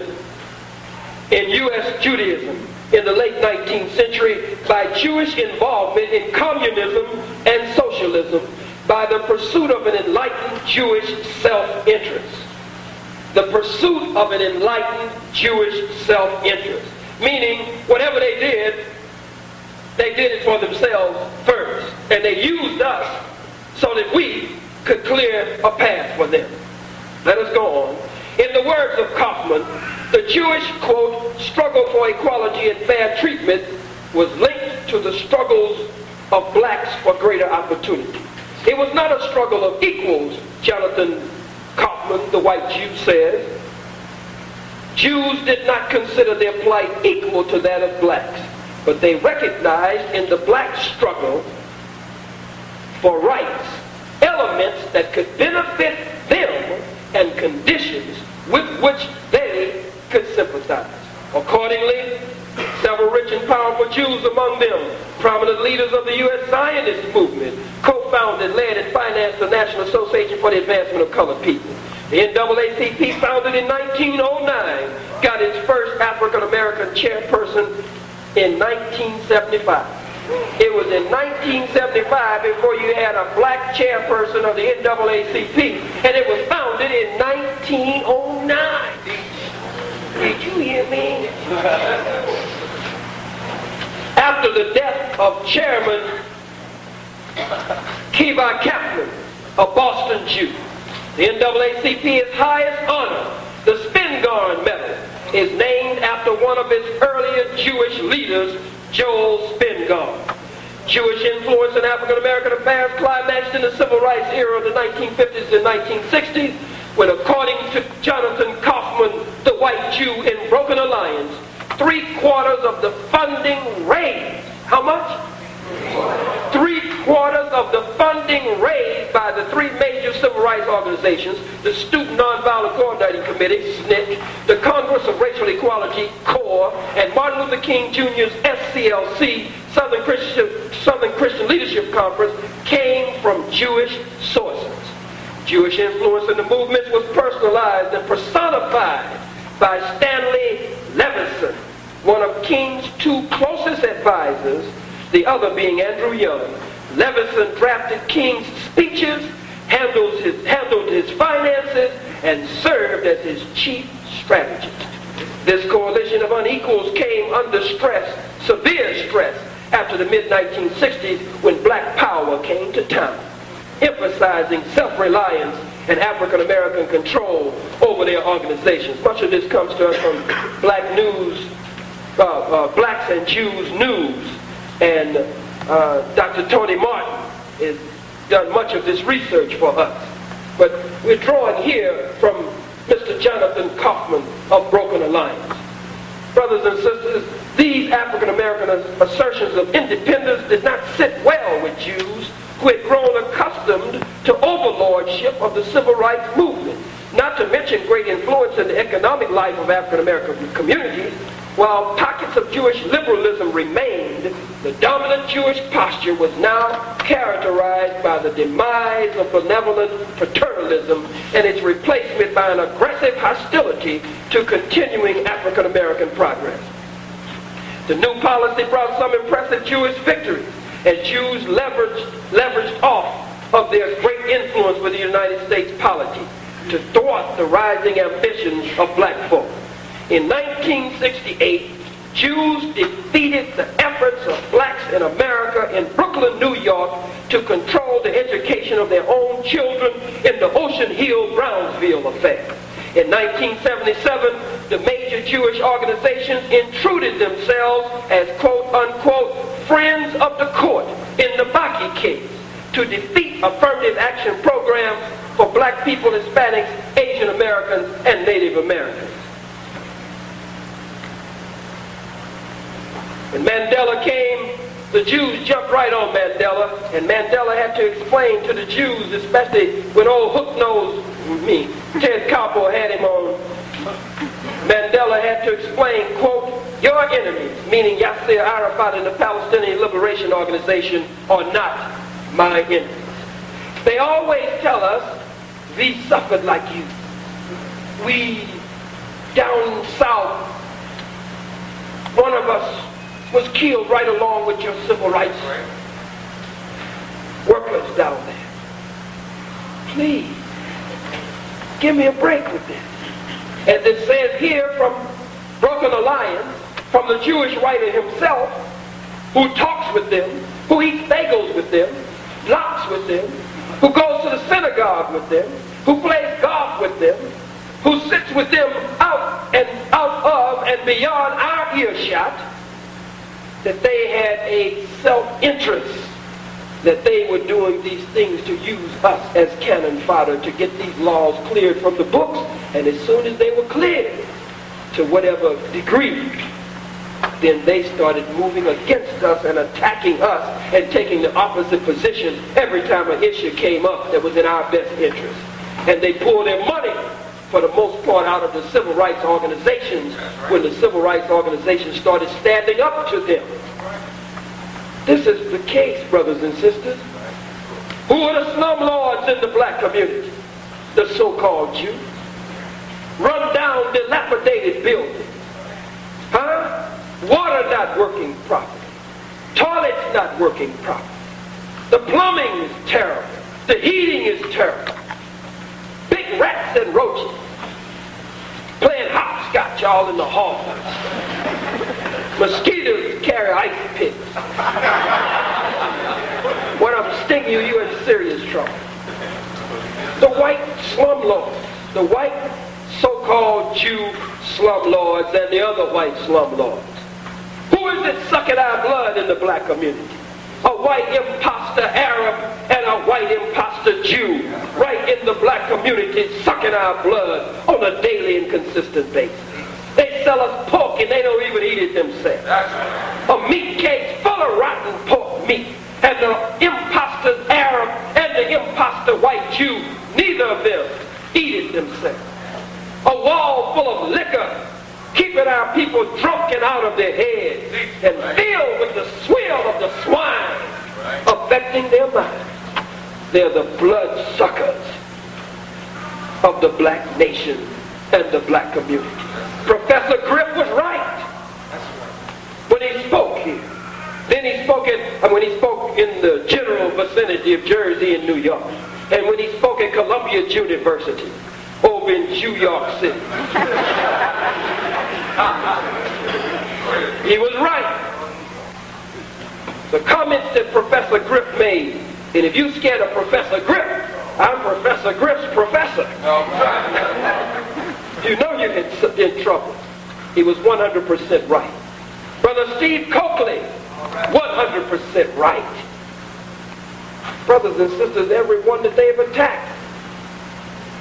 in U.S. Judaism in the late 19th century, by Jewish involvement in communism and socialism, by the pursuit of an enlightened Jewish self-interest. The pursuit of an enlightened Jewish self-interest. Meaning, whatever they did it for themselves first. And they used us so that we could clear a path for them. Let us go on. In the words of Kaufman, the Jewish, quote, struggle for equality and fair treatment was linked to the struggles of blacks for greater opportunity. It was not a struggle of equals, Jonathan Kaufman, the white Jew, says. Jews did not consider their plight equal to that of blacks, but they recognized in the black struggle for rights elements that could benefit them and conditions with which they could sympathize. Accordingly, several rich and powerful Jews, among them prominent leaders of the U.S. Zionist movement, co-founded, led, and financed the National Association for the Advancement of Colored People. The NAACP, founded in 1909, got its first African-American chairperson in 1975. It was in 1975 before you had a black chairperson of the NAACP, and it was founded in 1909. Did you hear me? After the death of Chairman Kiva Kaplan, a Boston Jew, the NAACP's highest honor, the Spingarn Medal, is named after one of its earlier Jewish leaders, Joel Spingarn. Jewish influence in African American affairs climaxed in the civil rights era of the 1950s and 1960s, when, according to Jonathan Kaufman, the white Jew in Broken Alliance, 3/4 of the funding raised, how much? 3/4 of the funding raised by the three major civil rights organizations, the Student Nonviolent Coordinating Committee, SNCC, the Congress of Racial Equality, CORE, and Martin Luther King Jr.'s SCLC, Southern Christian Leadership Conference, came from Jewish sources. Jewish influence in the movement was personalized and personified by Stanley Levison, one of King's two closest advisors, the other being Andrew Young. Leveson drafted Kean's speeches, handled his finances, and served as his chief strategist. This coalition of unequals came under stress, severe stress, after the mid-1960s when black power came to town, emphasizing self-reliance and African-American control over their organizations. Much of this comes to us from Black News, Blacks and Jews News, and Dr. Tony Martin has done much of this research for us. But we're drawing here from Mr. Jonathan Kaufman of Broken Alliance. Brothers and sisters, these African-American assertions of independence did not sit well with Jews who had grown accustomed to overlordship of the civil rights movement, not to mention great influence in the economic life of African-American communities. While pockets of Jewish liberalism remained, the dominant Jewish posture was now characterized by the demise of benevolent paternalism and its replacement by an aggressive hostility to continuing African-American progress. The new policy brought some impressive Jewish victories as Jews leveraged off of their great influence with the United States polity to thwart the rising ambitions of black folk. In 1968, Jews defeated the efforts of blacks in America in Brooklyn, New York, to control the education of their own children in the Ocean Hill-Brownsville affair. In 1977, the major Jewish organizations intruded themselves as quote-unquote friends of the court in the Baki case to defeat affirmative action programs for black people, Hispanics, Asian Americans, and Native Americans. When Mandela came, the Jews jumped right on Mandela, and Mandela had to explain to the Jews, especially when old hook-nosed Ted Koppel had him on, Mandela had to explain, quote, your enemies, meaning Yasser Arafat and the Palestinian Liberation Organization, are not my enemies. They always tell us, we suffered like you. We, down south, one of us was killed right along with your civil rights workers down there. Please, give me a break with this. As it says here from Broken Alliance, from the Jewish writer himself, who talks with them, who eats bagels with them, lots with them, who goes to the synagogue with them, who plays golf with them, who sits with them out of and beyond our earshot, that they had a self-interest that they were doing these things to use us as cannon fodder to get these laws cleared from the books, and as soon as they were cleared to whatever degree, then they started moving against us and attacking us and taking the opposite position every time an issue came up that was in our best interest. And they pulled their money, for the most part, out of the civil rights organizations when the civil rights organizations started standing up to them. This is the case, brothers and sisters. Who are the slumlords in the black community? The so-called Jews. Run down, dilapidated buildings. Water not working properly. Toilets not working properly. The plumbing is terrible. The heating is terrible. Big rats and roaches playing hopscotch all in the hall. Mosquitoes carry ice picks. When I'm stinging you, you're in serious trouble. The white slumlords, the white so-called Jew slumlords and the other white slumlords. Who is it sucking our blood in the black community? A white imposter Arab and a white imposter Jew right in the black community sucking our blood on a daily and consistent basis. They sell us pork and they don't even eat it themselves. A meat case full of rotten pork meat, and the imposter Arab and the imposter white Jew, neither of them eat it themselves. A wall full of liquor, keeping our people drunk and out of their heads and filled with the swill of the swine affecting their minds. They're the blood suckers of the black nation and the black community. Professor Griff was right when he spoke here. Then he spoke when he spoke in the general vicinity of Jersey and New York. And when he spoke at Columbia University over in New York City. He was right. The comments that Professor Griff made, and if you scared of Professor Griff, I'm Professor Griff's professor. You know you're in trouble. He was 100% right. Brother Steve Coakley, 100% right. Brothers and sisters, everyone that they've attacked.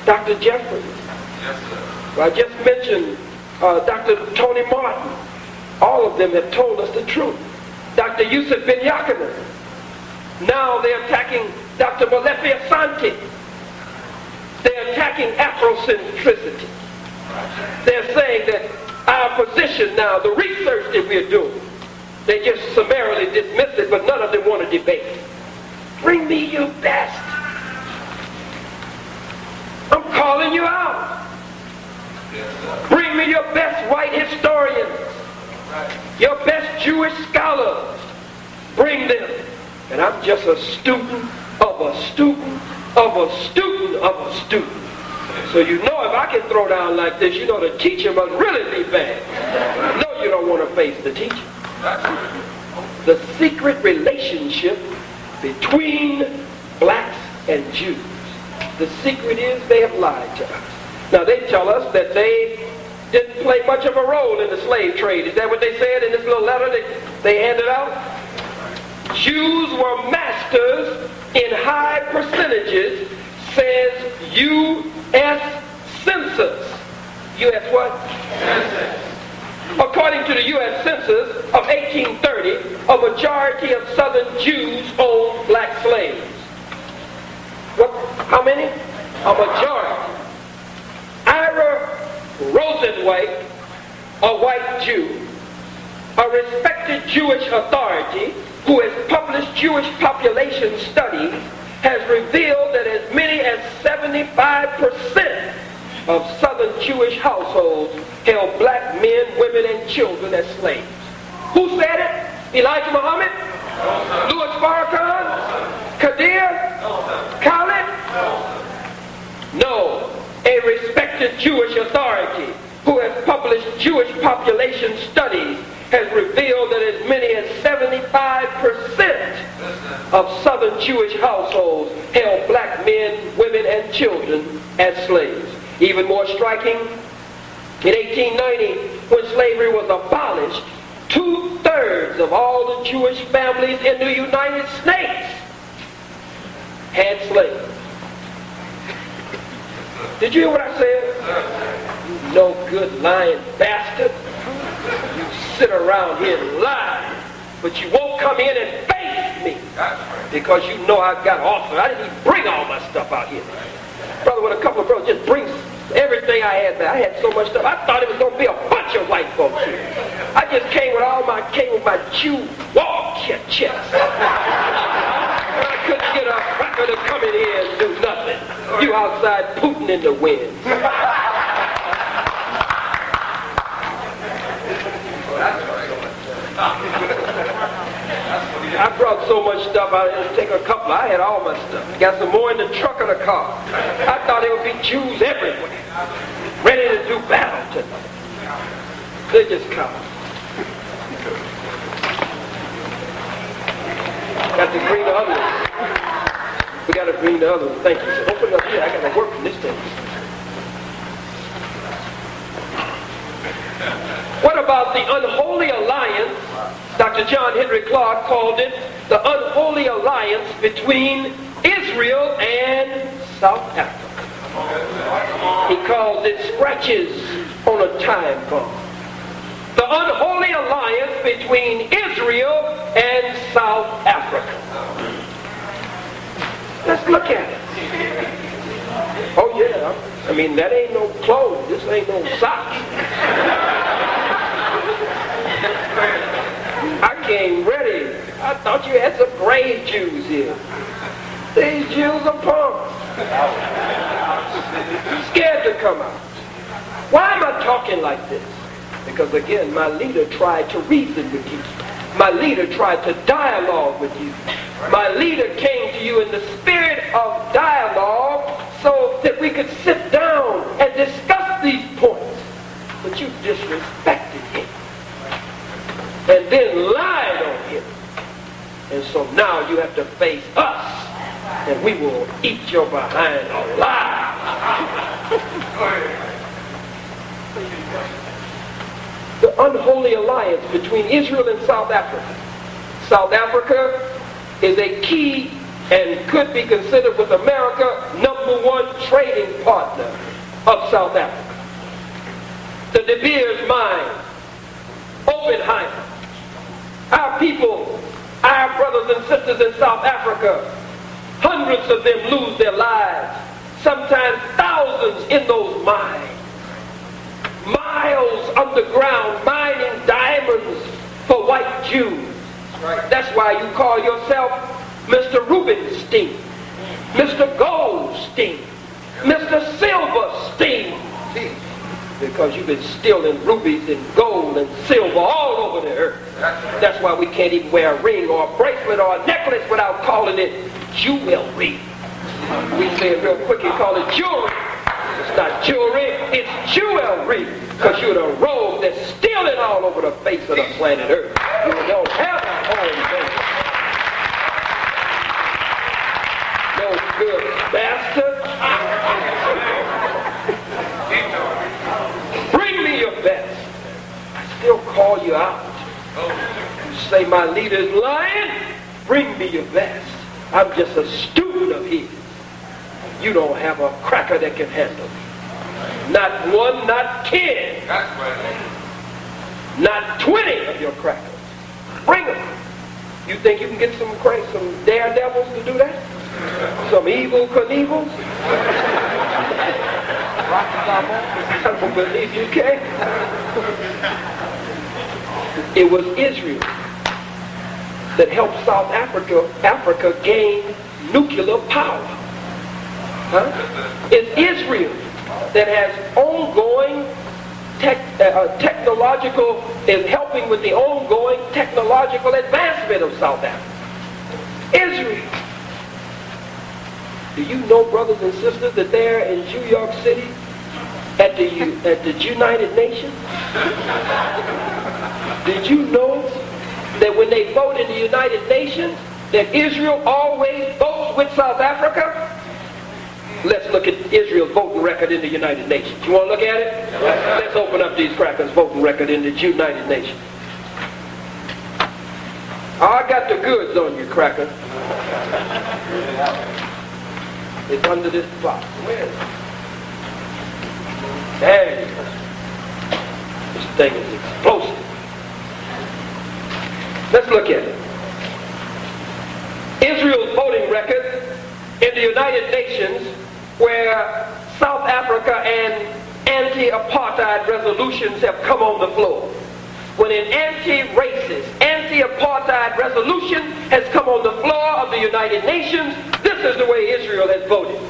Dr. Jeffries. Yes, sir. I just mentioned Dr. Tony Martin. All of them have told us the truth. Dr. Yusuf bin Yakinen. Now they're attacking Dr. Molefi Asante. They're attacking Afrocentricity. They're saying that our position now, the research that we're doing, they just summarily dismiss it, but none of them want to debate. Bring me your best. I'm calling you out. Bring me your best white historians, your best Jewish scholars. Bring them. And I'm just a student of a student of a student of a student. So you know if I can throw down like this, you know the teacher must really be bad. I know you don't want to face the teacher. The secret relationship between blacks and Jews. The secret is they have lied to us. Now they tell us that they didn't play much of a role in the slave trade. Is that what they said in this little letter that they handed out? Jews were masters in high percentages, says U.S. Census. U.S. what? Census. According to the U.S. Census of 1830, a majority of Southern Jews owned black slaves. What? How many? A majority. Ira Rosenweight, a white Jew, a respected Jewish authority who has published Jewish population studies, has revealed that as many as 75% of Southern Jewish households held black men, women, and children as slaves. Who said it? Elijah Muhammad? Louis Farrakhan? Kadir? Khallid? No. A respected Jewish authority who has published Jewish population studies has revealed that as many as 75% of Southern Jewish households held black men, women, and children as slaves. Even more striking, in 1890, when slavery was abolished, 2/3 of all the Jewish families in the United States had slaves. Did you hear what I said? You no good lying bastard. You sit around here and lie, but you won't come in and face me because you know I've got author. I didn't even bring all my stuff out here. Brother with a couple of brothers just brings everything I had there. I had so much stuff. I thought it was going to be a bunch of white folks here. I just came with my Jew war chest. I couldn't get a cracker to come in here and do nothing. You outside pooting in the wind. I brought so much stuff out here to take a couple. I had all my stuff. Got some more in the truck of the car. I thought there would be Jews everywhere, ready to do battle tonight. They just come. Got to bring the other one. We got to bring the other one. Thank you, sir. Open up here. I got to work from this thing. What about the unholy alliance? Dr. John Henry Clark called it the unholy alliance between Israel and South Africa. He calls it scratches on a time bomb. The unholy alliance between Israel and South Africa. Let's look at it. Oh yeah, I mean that ain't no clothes, this ain't no socks. I came ready. I thought you had some brave Jews here. These Jews are punks. Scared to come out. Why am I talking like this? Because again, my leader tried to reason with you. My leader tried to dialogue with you. My leader came to you in the spirit of dialogue so that we could sit down and discuss these points. But you disrespected him and then lied on him. And so now you have to face us, and we will eat your behind alive. The unholy alliance between Israel and South Africa. South Africa is a key and could be considered with America #1 trading partner of South Africa. The De Beers mine, Oppenheimer. Our people, our brothers and sisters in South Africa, hundreds of them lose their lives, sometimes thousands in those mines. Miles underground mining diamonds for white Jews. That's why you call yourself Mr. Rubenstein, Mr. Goldstein, Mr. Silverstein. Because you've been stealing rubies and gold and silver all over the earth. That's why we can't even wear a ring or a bracelet or a necklace without calling it jewelry. We say it real quick and call it jewelry. It's not jewelry, it's jewelry. Because you're the rogue that's stealing all over the face of the planet Earth. You don't have a home base. No good bastard. Bring me your best. I still call you out. You say my leader's lying? Bring me your best. I'm just a student of his. You don't have a cracker that can handle me. Not one, not 10. Not 20 of your crackers. Bring them. You think you can get some daredevils to do that? Some evil Knievel's? I don't believe you can. It was Israel that helped South Africa gain nuclear power. Huh? It's Israel that has ongoing technological, is helping with the ongoing technological advancement of South Africa. Israel. Do you know, brothers and sisters, that they're in New York City at the United Nations? Did you know that when they vote in the United Nations, that Israel always votes with South Africa? Let's look at Israel's voting record in the United Nations. You want to look at it? Let's open up these crackers' voting record in the United Nations. Oh, I got the goods on you, cracker. It's under this box. Where is it? There you go. This thing is explosive. Let's look at it. Israel's voting record in the United Nations, where South Africa and anti-apartheid resolutions have come on the floor. When an anti-racist, anti-apartheid resolution has come on the floor of the United Nations, this is the way Israel has voted.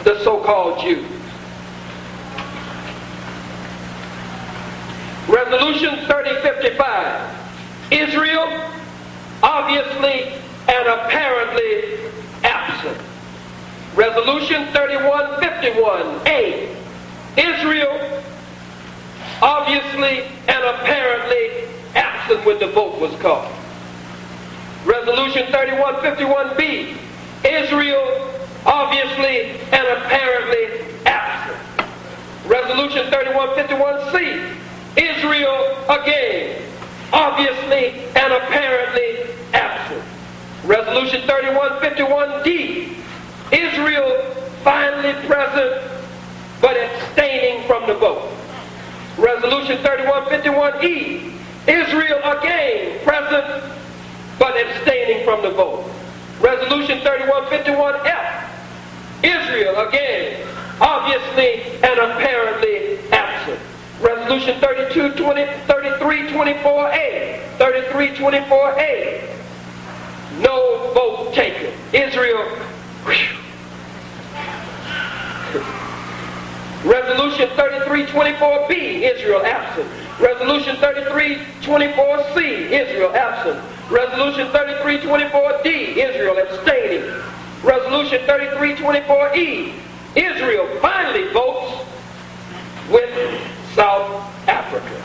The so-called Jews. Resolution 3055. Israel, obviously and apparently absent. Resolution 3151A. Israel, obviously and apparently absent when the vote was called. Resolution 3151B. Israel, obviously and apparently absent. Resolution 3151C. Israel, again, obviously and apparently absent. Resolution 3151D. Israel, finally present but abstaining from the vote. Resolution 3151E. Israel, again, present but abstaining from the vote. Resolution 3151F. Israel, again, obviously and apparently absent. Resolution 3324A. 3324A. No vote taken. Israel. Resolution 3324B. Israel absent. Resolution 3324C, Israel absent. Resolution 3324D, Israel abstaining. Resolution 3324E, Israel finally votes with South Africa.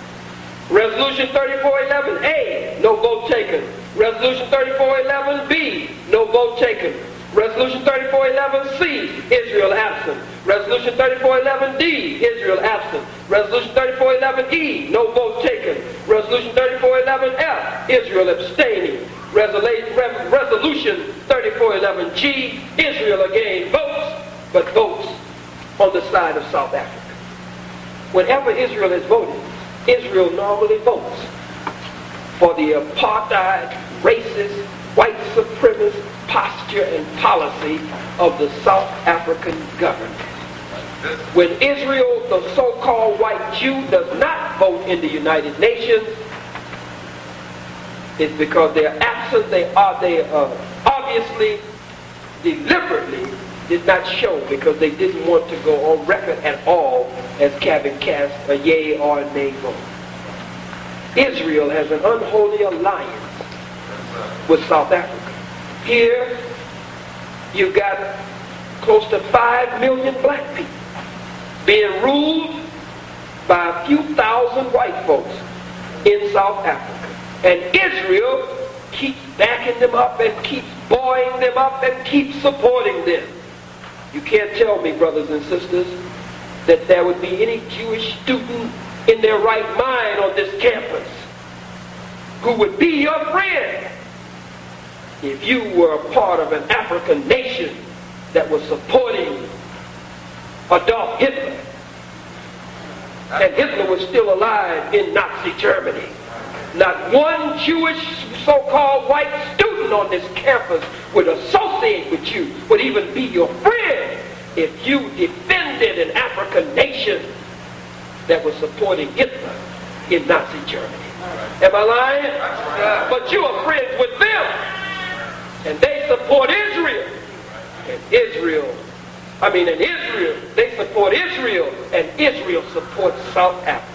Resolution 3411A, no vote taken. Resolution 3411B, no vote taken. Resolution 3411C, Israel absent. Resolution 3411D, Israel absent. Resolution 3411E, no vote taken. Resolution 3411F, Israel abstaining. Resolution 3411G, Israel again votes, but votes on the side of South Africa. Whenever Israel is voting, Israel normally votes for the apartheid, racist, white supremacist posture and policy of the South African government. When Israel, the so-called white Jew, does not vote in the United Nations, it's because they're absent. They obviously, deliberately did not show because they didn't want to go on record at all as having cast a yea or a nay vote. Israel has an unholy alliance with South Africa. Here, you've got close to 5 million black people being ruled by a few thousand white folks in South Africa. And Israel keeps backing them up and keeps buoying them up and keeps supporting them. You can't tell me, brothers and sisters, that there would be any Jewish student in their right mind on this campus who would be your friend if you were a part of an African nation that was supporting Adolf Hitler. And Hitler was still alive in Nazi Germany. Not one Jewish so-called white student on this campus would associate with you, would even be your friend if you defended an African nation that was supporting Hitler in Nazi Germany. Am I lying? But you are friends with them. And they support Israel. And Israel, they support Israel, and Israel supports South Africa.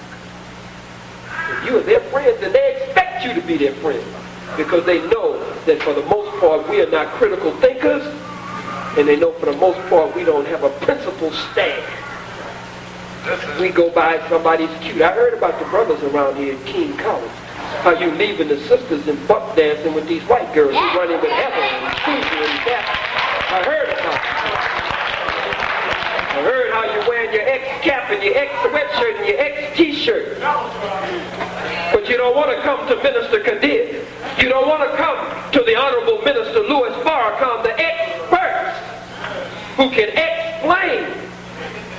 If you are their friends, then they expect you to be their friend, because they know that for the most part we are not critical thinkers, and they know for the most part we don't have a principled stand. We go by somebody's cute. I heard about the brothers around here at Kean College, how you leaving the sisters and buck dancing with these white girls who running with Heather and Susan and that. I heard about it. I heard how you wearing your ex-cap and your ex-sweatshirt and your ex-t-shirt. But you don't want to come to Minister Khallid. You don't want to come to the Honorable Minister Louis Farrakhan, the experts who can explain,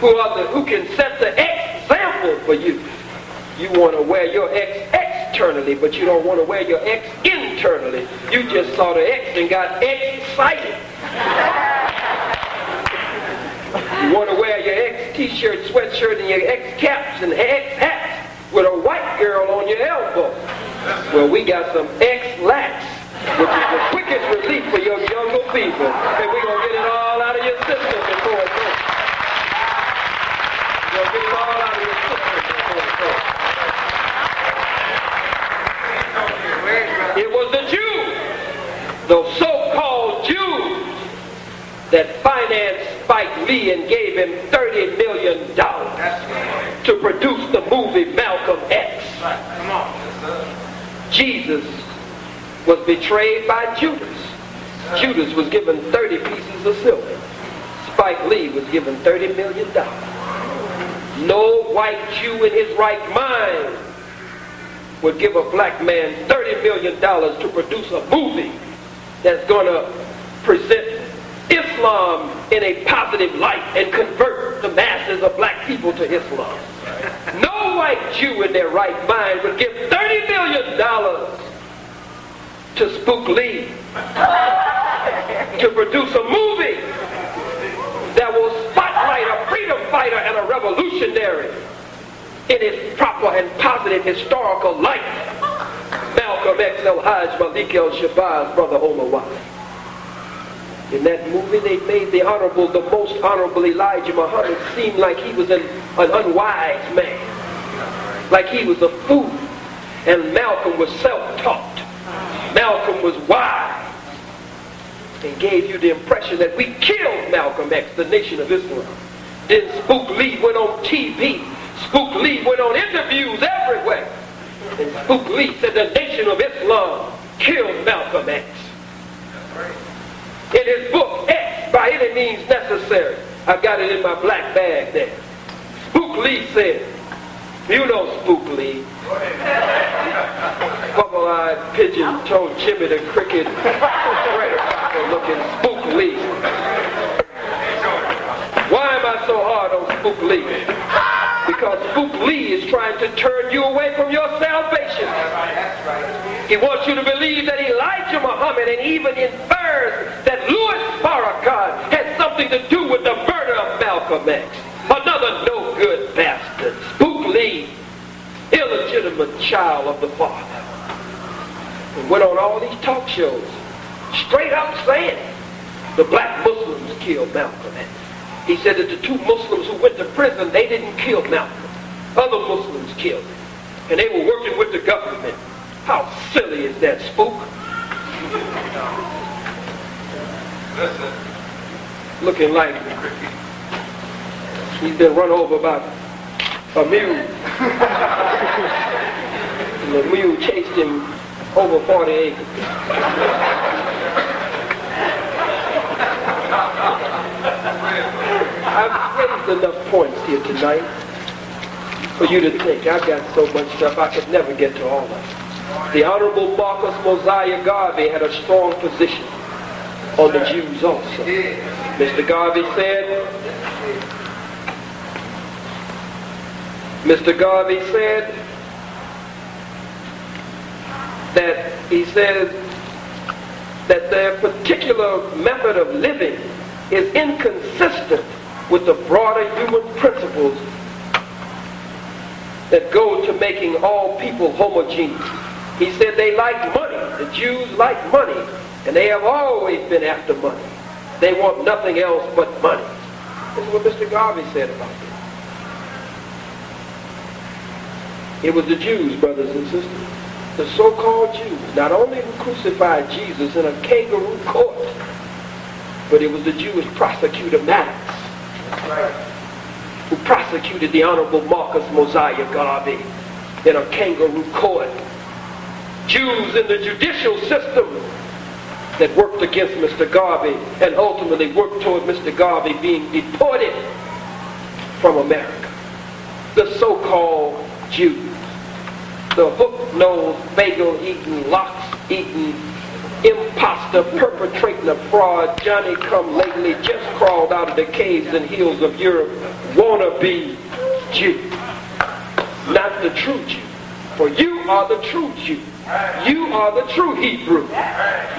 who can set the example for you. You want to wear your ex externally, but you don't want to wear your ex internally. You just saw the ex and got excited. You want to wear your ex t-shirt, sweatshirt, and your ex caps and ex hats with a white girl on your elbow. Well, we got some ex lax, which is the quickest relief for your younger people. And we're going to get it all out of your system before it goes. We're going to get it all out of your system before it goes. It was the Jews, the so-called Jews, that financed Spike Lee and gave him $30 million to produce the movie Malcolm X. Jesus was betrayed by Judas. Judas was given 30 pieces of silver. Spike Lee was given $30 million. No white Jew in his right mind would give a black man $30 million to produce a movie that's going to present Islam in a positive light and convert the masses of black people to Islam. No white Jew in their right mind would give $30 million to Spook Lee to produce a movie that will spotlight a freedom fighter and a revolutionary in its proper and positive historical light. Malcolm X, El-Hajj Malik El-Shabazz, Brother Omar Wali. In that movie, they made the most honorable Elijah Muhammad seem like he was an unwise man. like he was a fool. And Malcolm was self-taught. Malcolm was wise. And gave you the impression that we killed Malcolm X, the Nation of Islam. Then Spook Lee went on TV. Spook Lee went on interviews everywhere. And Spook Lee said the Nation of Islam killed Malcolm X. In his book, X, By Any Means Necessary, I've got it in my black bag there. Spook Lee said, you know Spook Lee. Bubble-eyed, pigeon-toed, Jimmy the Cricket, looking Spook Lee. Why am I so hard on Spook Lee? Because Spook Lee is trying to turn you away from your salvation. He wants you to believe that Elijah Muhammad and even infers that Louis Farrakhan had something to do with the murder of Malcolm X. Another no-good bastard. Spook Lee, illegitimate child of the father. And went on all these talk shows, straight up saying the black Muslims killed Malcolm X. He said that the two Muslims who went to prison, they didn't kill Malcolm. Other Muslims killed him. And they were working with the government. How silly is that, Spook? Looking like he's been run over by a mule. And the mule chased him over 40 acres. I've raised enough points here tonight for you to think. I've got so much stuff I could never get to all of it. The Honorable Marcus Mosiah Garvey had a strong position on the Jews also. Mr. Garvey said that he says that their particular method of living is inconsistent with the broader human principles that go to making all people homogeneous. He said they like money. The Jews like money, and they have always been after money. They want nothing else but money. This is what Mr. Garvey said about this. It was the Jews, brothers and sisters, the so-called Jews, not only who crucified Jesus in a kangaroo court, but it was the Jewish prosecutor Maddox who prosecuted the Honorable Marcus Mosiah Garvey in a kangaroo court. Jews in the judicial system that worked against Mr. Garvey and ultimately worked toward Mr. Garvey being deported from America. The so-called Jews. The hook-nosed, bagel-eating, lox-eating, imposter perpetrating a fraud, Johnny-come-lately, just crawled out of the caves and hills of Europe, wannabe Jew. Not the true Jew. For you are the true Jew. You are the true Hebrew.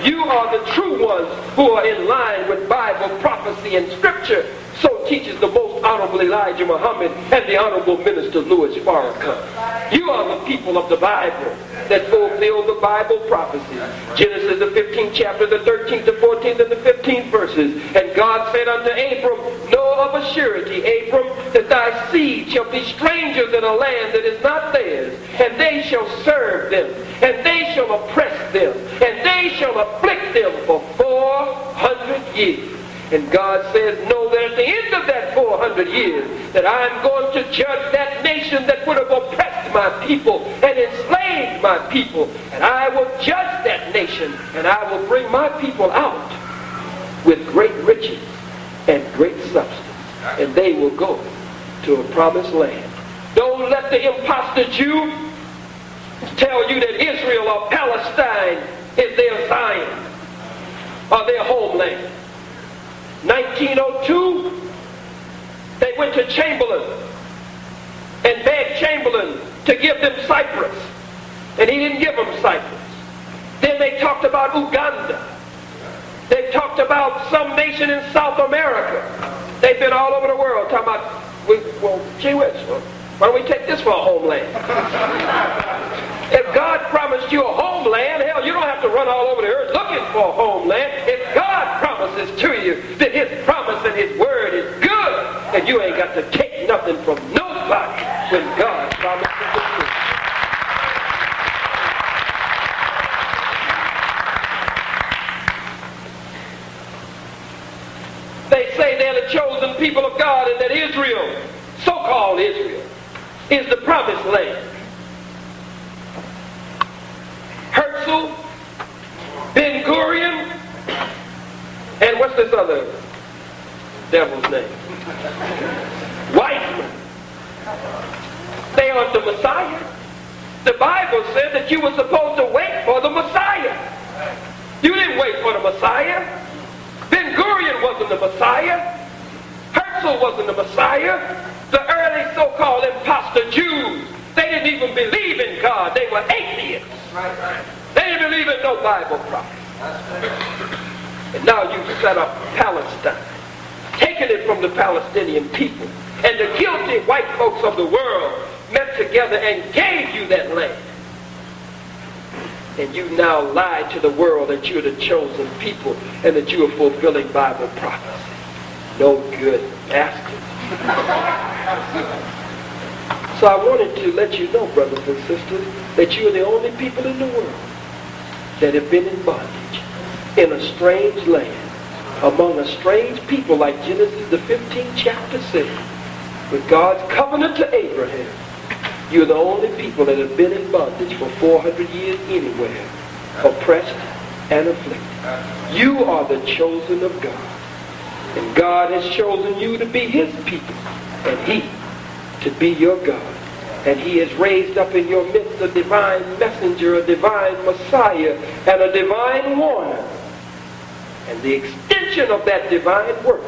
You are the true ones who are in line with Bible prophecy and Scripture. So teaches the most honorable Elijah Muhammad and the honorable minister Louis Farrakhan. You are the people of the Bible that fulfill the Bible prophecies. Genesis the 15th chapter, the 13th, the 14th, and the 15th verses. And God said unto Abram, know of a surety, Abram, that thy seed shall be strangers in a land that is not theirs, and they shall serve them, and they shall oppress them, and they shall afflict them for 400 years. And God says, know that at the end of that 400 years, that I'm going to judge that nation that would have oppressed my people and enslaved my people. And I will judge that nation, and I will bring my people out with great riches and great substance. And they will go to a promised land. Don't let the impostor Jew tell you that Israel or Palestine is their Zion or their homeland. 1902, they went to Chamberlain and begged Chamberlain to give them Cyprus, and he didn't give them Cyprus. Then they talked about Uganda. They talked about some nation in South America. They've been all over the world talking about, well, gee whiz, why don't we take this for a homeland? If God promised you a homeland, hell, you don't have to run all over the earth looking for a homeland. If God promises to you that his promise and his word is good, and you ain't got to take nothing from nobody. when God promises the truth. They say they're the chosen people of God and that Israel, so-called Israel, is the promised land. Herzl, Ben-Gurion, and what's this other devil's name? Weizmann. They aren't the Messiah. The Bible said that you were supposed to wait for the Messiah. You didn't wait for the Messiah. Ben-Gurion wasn't the Messiah. Herzl wasn't the Messiah. The early so-called imposter Jews, they didn't even believe in God. They were atheists. They didn't believe in no Bible prophet. And now you've set up Palestine, taken it from the Palestinian people. And the guilty white folks of the world met together and gave you that land. And you now lie to the world that you're the chosen people and that you are fulfilling Bible prophecy. No good bastard. So I wanted to let you know, brothers and sisters, that you are the only people in the world that have been in bondage in a strange land among a strange people, like Genesis the 15th chapter says, with God's covenant to Abraham. You're the only people that have been in bondage for 400 years anywhere, oppressed and afflicted. You are the chosen of God. And God has chosen you to be his people, and he to be your God. And he has raised up in your midst a divine messenger, a divine Messiah, and a divine warner. And the extension of that divine work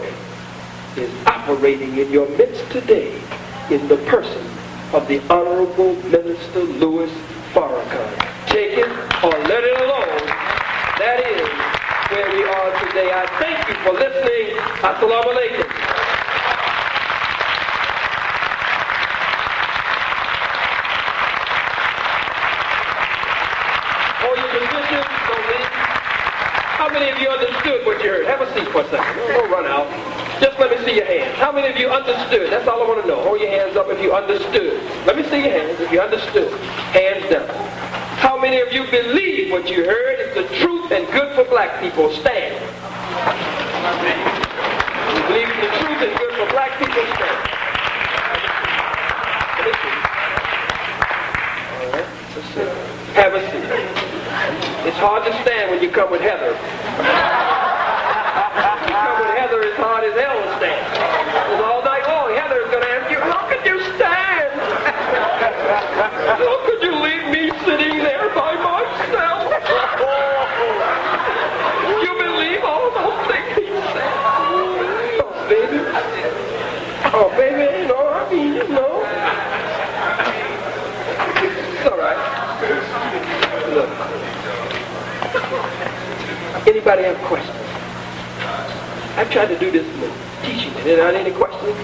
is operating in your midst today in the person of the Honorable Minister Louis Farrakhan. Take it or let it alone. That is where we are today. I thank you for listening. Assalamu alaikum. Hold your position. Don't leave. How many of you understood what you heard? Have a seat for a second. Don't run out. Just let me see your hands. How many of you understood? That's all I want to know. Hold your hands up if you understood. Let me see your hands if you understood. Hands down. How many of you believe what you heard is the truth and good for black people? Stand. You believe the truth is good for black people? Stand. All right. Let's see. Have a seat. It's hard to stand when you come with Heather. Heather is hard as hell to stand. It's all night long. Heather is going to ask you, how could you stand? How could you leave me sitting there by myself? You believe all those things he said? Oh, baby. Oh, baby, you know, I mean, you know. It's all right. Look. Anybody have questions? I've tried to do this in the teaching. And there aren't any questions?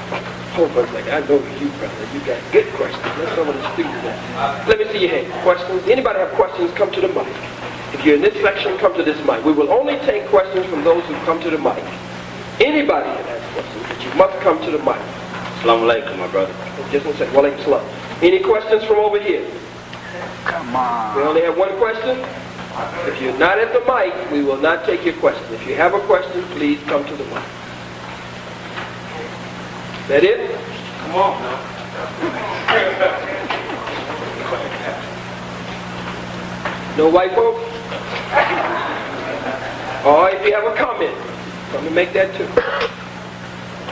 Hold on a second. I know you, brother. You got good questions. Let's some of the students ask. Let me see your hand. Questions? Anybody have questions? Come to the mic. If you're in this section, come to this mic. We will only take questions from those who come to the mic. Anybody that has questions, but you must come to the mic. Assalamu alaikum, my brother. Just one second. Walaikum salam. Any questions from over here? Come on. We only have one question. If you're not at the mic, we will not take your question. If you have a question, please come to the mic. Is that it? Come on now. No white folks? Or if you have a comment, come and make that too.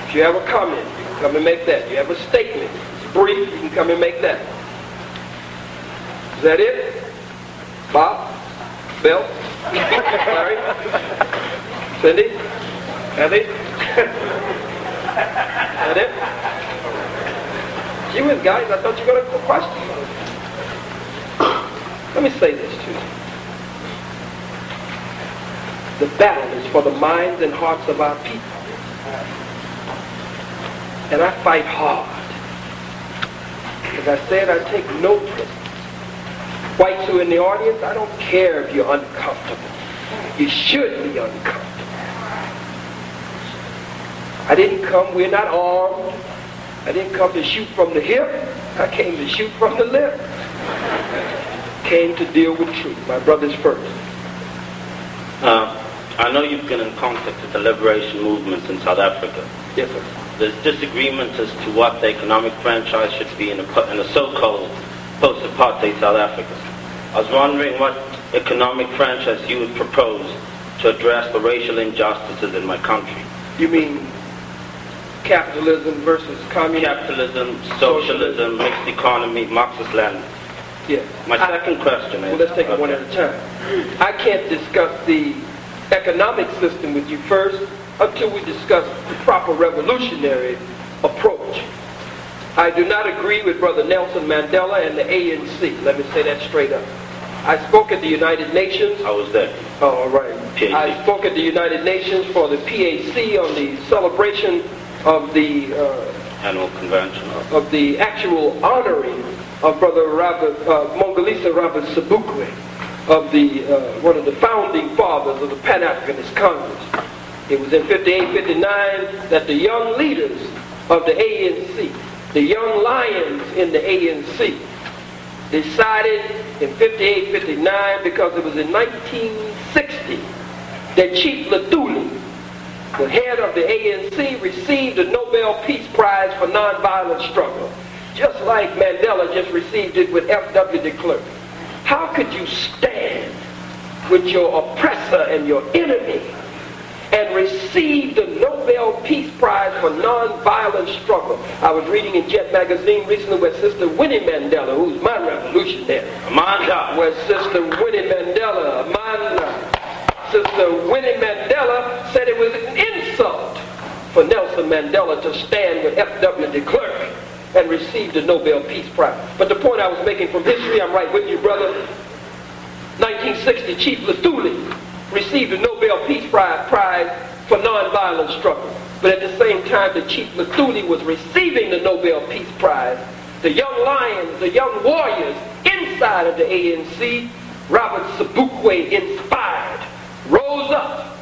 If you have a comment, you can come and make that. You have a statement, it's brief, you can come and make that. Is that it? Bob? Bill? Larry? Cindy? Kathy? That it? Gee whiz, guys, I thought you were going to question. Let me say this to you. The battle is for the minds and hearts of our people. And I fight hard. As I said, I take no prisoners. Whites who are in the audience, I don't care if you're uncomfortable. You should be uncomfortable. I didn't come, we're not armed. I didn't come to shoot from the hip. I came to shoot from the lip. Came to deal with truth. My brothers first. I know you've been in contact with the liberation movements in South Africa. Yes, sir. There's disagreement as to what the economic franchise should be in a so-called post-apartheid South Africa. I was wondering what economic franchise you would propose to address the racial injustices in my country. You mean capitalism versus communism? Capitalism, socialism, mixed economy, Marxist land. Yes. My second question is... Well, let's take it one at a time. I can't discuss the economic system with you first until we discuss the proper revolutionary approach. I do not agree with Brother Nelson Mandela and the ANC. Let me say that straight up. I spoke at the United Nations. I was there. Oh, all right. PAC. I spoke at the United Nations for the PAC on the celebration of the annual convention of the actual honoring of Brother Mongolisa Robert Sobukwe, of the one of the founding fathers of the Pan-Africanist Congress. It was in 58, 59 that the young leaders of the ANC, the young lions in the ANC, decided in 58, 59, because it was in 1960 that Chief Laduli, the head of the ANC, received the Nobel Peace Prize for nonviolent struggle, just like Mandela just received it with F.W. de Klerk. How could you stand with your oppressor and your enemy and receive the Nobel Peace Prize for nonviolent struggle? I was reading in Jet magazine recently where Sister Winnie Mandela, who's my revolutionary, Amanda, where Sister Winnie Mandela, Sister Winnie Mandela said it was an insult for Nelson Mandela to stand with F.W. de Klerk and receive the Nobel Peace Prize. But the point I was making from history, I'm right with you, brother. 1960, Chief Laduli received the Nobel Peace Prize for nonviolent struggle. But at the same time that Chief Laduli was receiving the Nobel Peace Prize, the young lions, the young warriors inside of the ANC, Robert Sobukwe inspired, rose up,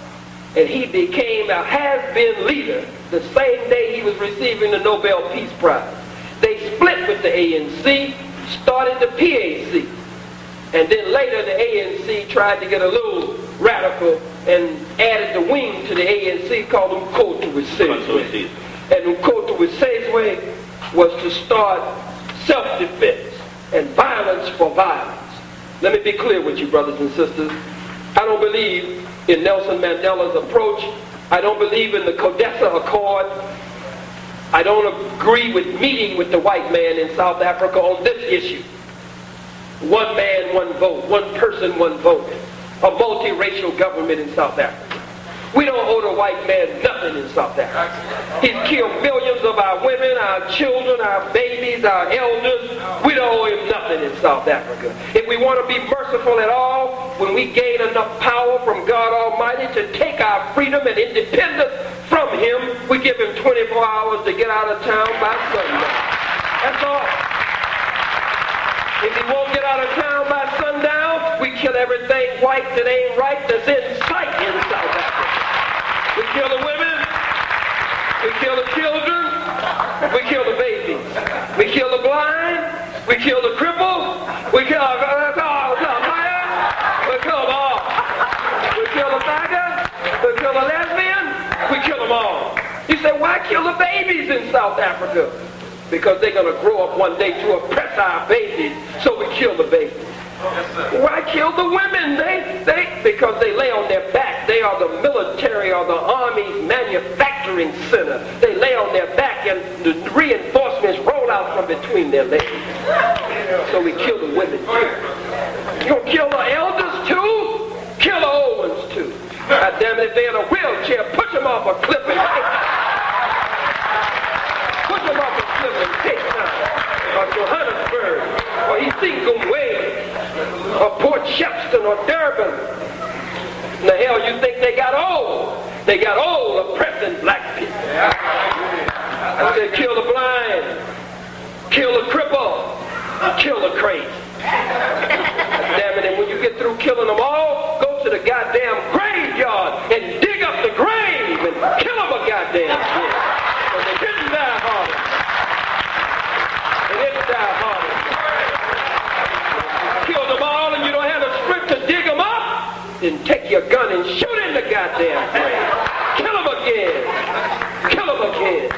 and he became a has-been leader the same day he was receiving the Nobel Peace Prize. They split with the ANC, started the PAC, and then later the ANC tried to get a little radical and added the wing to the ANC called Umkhonto weSizwe. And Umkhonto weSizwe was to start self-defense and violence for violence. Let me be clear with you, brothers and sisters. I don't believe in Nelson Mandela's approach. I don't believe in the Codesa Accord. I don't agree with meeting with the white man in South Africa on this issue. One man, one vote. One person, one vote. A multiracial government in South Africa. We don't owe the white man nothing in South Africa. He's killed millions of our women, our children, our babies, our elders. We don't owe him nothing in South Africa. If we want to be merciful at all, when we gain enough power from God Almighty to take our freedom and independence from him, we give him 24 hours to get out of town by sundown. That's all. If he won't get out of town by sundown, we kill everything white that ain't right that's in sight in South Africa. We kill the women, we kill the children, we kill the babies, we kill the blind, we kill the cripple, we kill we kill them all. We kill the faggot, we kill the lesbian, we kill them all. You say, why kill the babies in South Africa? Because they're going to grow up one day to oppress our babies, so we kill the babies. Why kill the women? Because they lay on their back. They are the military or the army's manufacturing center. They lay on their back and the reinforcements roll out from between their legs. So we kill the women too. You gonna kill the elders too? Kill the old ones too. God damn it, if they're in a wheelchair, push them off a cliff and take them. Push them off a cliff and take them. Or Johannesburg, or Isingumwe, or Port Shepstone, or Durban. In the hell you think they got old? They got old oppressing black people. I said kill the blind, kill the cripple, kill the crazy. Damn it, and when you get through killing them all, go to the goddamn graveyard and dig up the grave and kill them a goddamn shit. Because they didn't die harder. They didn't die gun and shoot in the goddamn brain. Kill them again. Kill them again.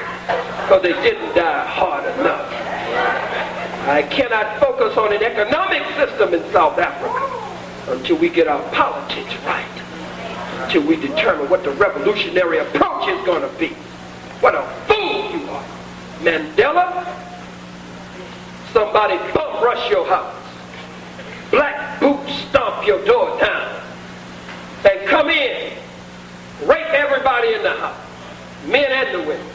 Because they didn't die hard enough. I cannot focus on an economic system in South Africa until we get our politics right. Until we determine what the revolutionary approach is going to be. What a fool you are. Mandela, somebody bum rush your house. Black boots stomp your door down. And come in. Rape everybody in the house. Men and the women.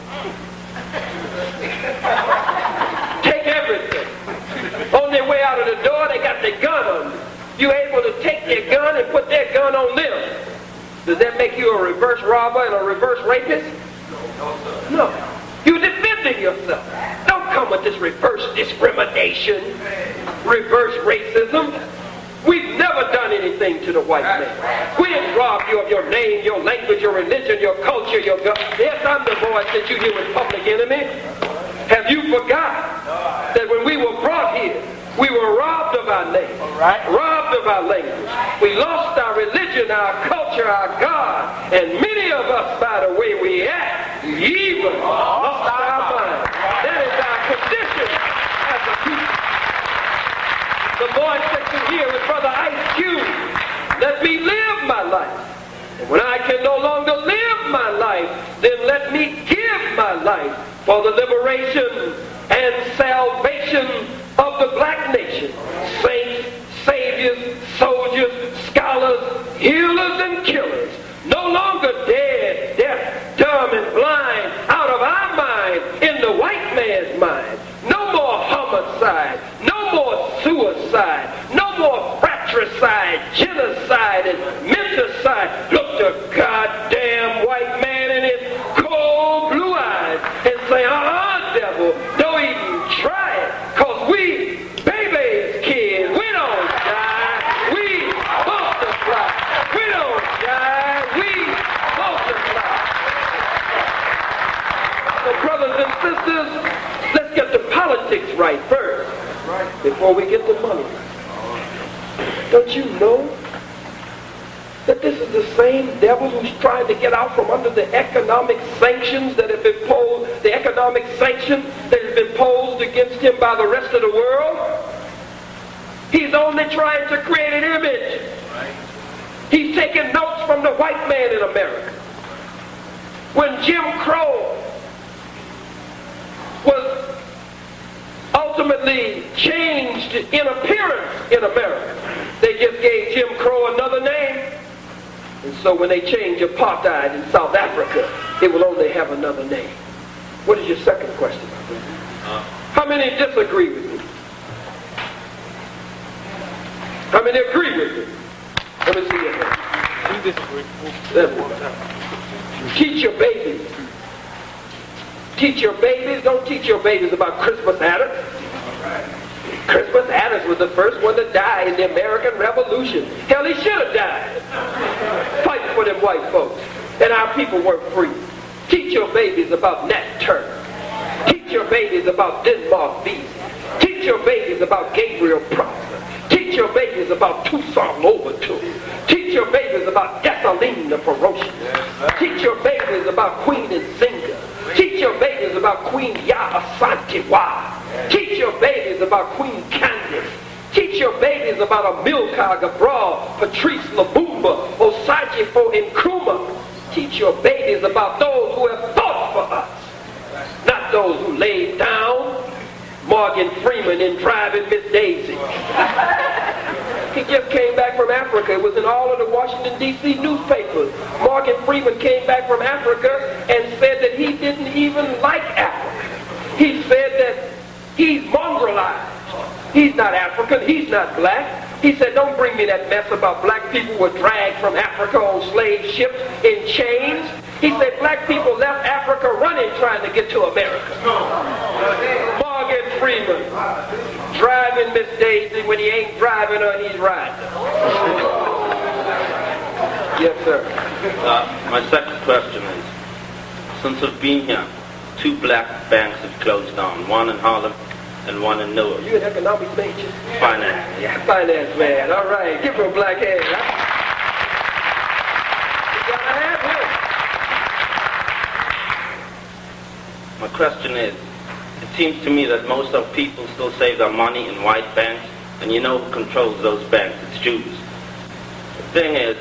Take everything. On their way out of the door, they got their gun on you. You able to take their gun and put their gun on them. Does that make you a reverse robber and a reverse rapist? No. You're defending yourself. Don't come with this reverse discrimination, reverse racism. We've never done anything to the white man. We didn't rob you of your name, your language, your religion, your culture, your gun. Yes, I'm the voice that you hear with Public Enemy. Have you forgotten that when we were brought here, we were robbed of our name, robbed of our language. We lost our religion, our culture, our God. And many of us, by the way we act, we even lost our mind. That is our condition as a people. The voice that you hear is Brother Ice Cube. Let me live my life. And when I can no longer live my life, then let me give my life for the liberation and salvation of the black nation. Saints, saviors, soldiers, scholars, healers, and killers. No longer dead, deaf, dumb, and blind out of our mind in the white man's mind. No more homicide. No more suicide. No more fratricide, genocide, and menticide. Look the goddamn white man in his cold blue eyes and say, devil, don't even try it. Because we, baby's kids, we don't die. We multiply. We don't die. We multiply. So brothers and sisters, let's get the politics right first before we get the money right. Don't you know that this is the same devil who's trying to get out from under the economic sanctions that have been posed, the economic sanction that has been posed against him by the rest of the world? He's only trying to create an image. He's taking notes from the white man in America. When Jim Crow was ultimately changed in appearance in America, they just gave Jim Crow another name. And so when they change apartheid in South Africa, it will only have another name. What is your second question? How many disagree with me? How many agree with me? Let me see your hand. You disagree. Teach your babies. Teach your babies. Don't teach your babies about Christmas Adams. Christmas Adams was the first one to die in the American Revolution. Hell, he should have died fighting for them white folks. And our people weren't free. Teach your babies about Nat Turner. Teach your babies about Denmark Beasley. Teach your babies about Gabriel Prosper. Teach your babies about Toussaint Louverture. Teach your babies about Dessalines the Ferocious. Teach your babies about Queen Nzinga. Teach your babies about Queen Yaa Asante. Teach your babies about Queen Candace. Teach your babies about Amilcar Cabral, Patrice Lumumba, Osagyefo Nkrumah. Teach your babies about those who have fought for us, not those who laid down. Morgan Freeman in Driving Miss Daisy. He just came back from Africa. It was in all of the Washington, D.C. newspapers. Morgan Freeman came back from Africa and said that he didn't even like Africa. He said that he's mongrelized. He's not African. He's not black. He said, don't bring me that mess about black people were dragged from Africa on slave ships in chains. He said black people left Africa running trying to get to America. Morgan Freeman, driving Miss Daisy when he ain't driving her, he's riding. Yes, sir. My second question is, since I've been here, 2 black banks have closed down, one in Harlem and one in Noel. You an economics major? Finance, yeah. Finance man, all right. Give him a black hand. My question is, it seems to me that most of people still save their money in white banks, and you know who controls those banks? It's Jews. The thing is,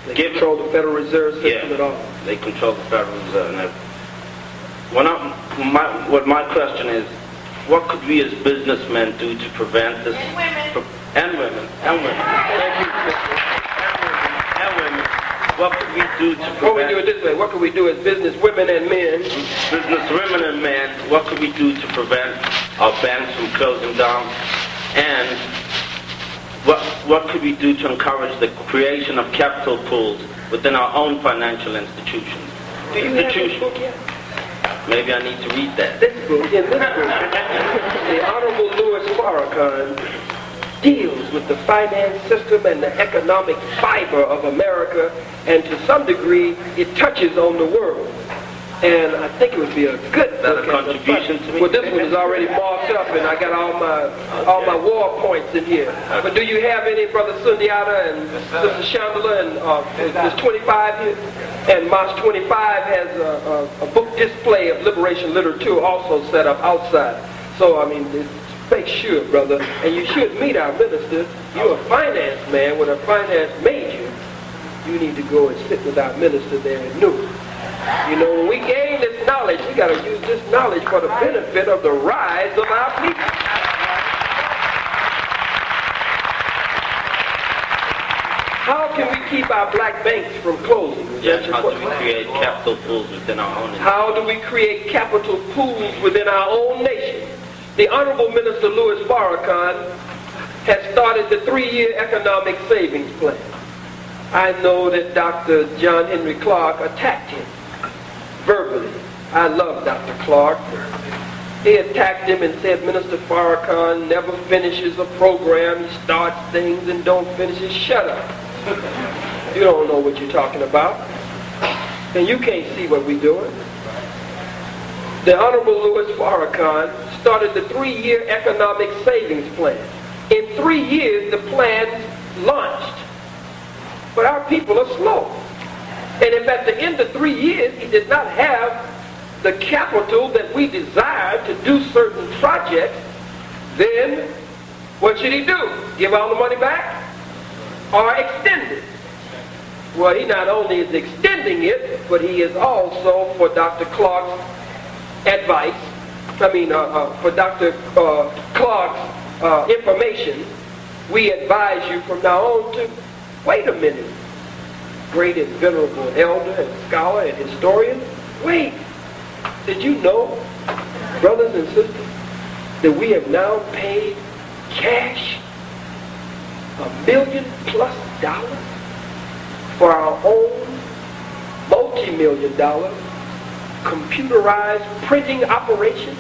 they control the Federal Reserve system at all. They control the Federal Reserve and everything. What my question is, what could we as businessmen do to prevent this? And women. Thank you. And women. What could we do to prevent? What we do it this way? What could we do as business women and men? Business women and men. What could we do to prevent our banks from closing down? And what could we do to encourage the creation of capital pools within our own financial institutions? Do you have this book yet? Maybe I need to read that. This book, the Honorable Louis Farrakhan deals with the finance system and the economic fiber of America, and to some degree, it touches on the world. And I think it would be a good book. A contribution to me? Well, this one is already marked up, and I got all my war points in here. But do you have any, Brother Sundiata and Sister Chandler, and there's 25 here? And Mosque 25 has a book display of liberation literature also set up outside. So, I mean, make sure, brother, and you should meet our minister. You're a finance man with a finance major. You need to go and sit with our minister there at noon. You know, when we gain this knowledge, we got to use this knowledge for the benefit of the rise of our people. How can we keep our black banks from closing? Yes, how do we create capital pools within our own nation? How do we create capital pools within our own nation? The Honorable Minister Louis Farrakhan has started the 3-year economic savings plan. I know that Dr. John Henry Clark attacked him verbally. I love Dr. Clark. He attacked him and said, Minister Farrakhan never finishes a program. He starts things and don't finish it. Shut up. You don't know what you're talking about. And you can't see what we're doing. The Honorable Louis Farrakhan started the 3-year economic savings plan. In 3 years, the plan launched. But our people are slow. And if at the end of 3 years he did not have the capital that we desire to do certain projects, then what should he do? Give all the money back? Or extend it? Well, he not only is extending it, but he is also, for Dr. Clark's advice, for Dr. Clark's information, we advise you from now on to wait a minute. Great and venerable elder and scholar and historian, wait. Did you know, brothers and sisters, that we have now paid cash $1 million+ for our own multi-million-dollar computerized printing operation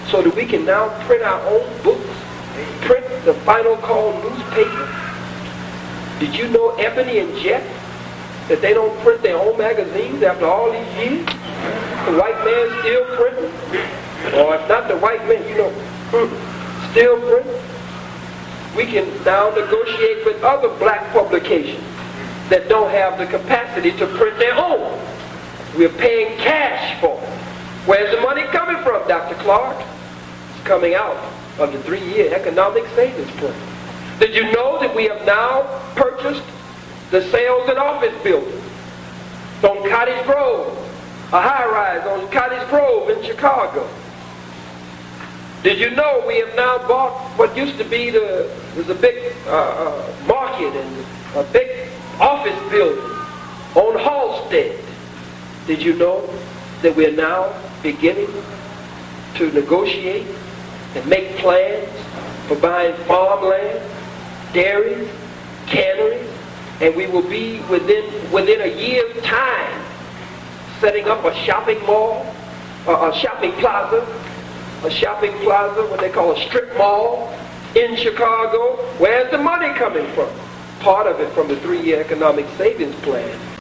so that we can now print our own books, print the Final Call newspaper? Did you know Ebony and Jet, that they don't print their own magazines after all these years? The white man still printing? Or if not the white man, still printing? We can now negotiate with other black publications that don't have the capacity to print their own. We're paying cash for it. Where's the money coming from, Dr. Clark? It's coming out of the 3-year economic savings plan. Did you know that we have now purchased the sales and office building on Cottage Grove, a high-rise on Cottage Grove in Chicago? Did you know we have now bought what used to be was a big market and a big office building on Halstead? Did you know that we're now beginning to negotiate and make plans for buying farmland, dairies, canneries, and we will be within a year's time setting up a shopping mall, a shopping plaza, what they call a strip mall in Chicago. Where's the money coming from? Part of it from the 3-year economic savings plan.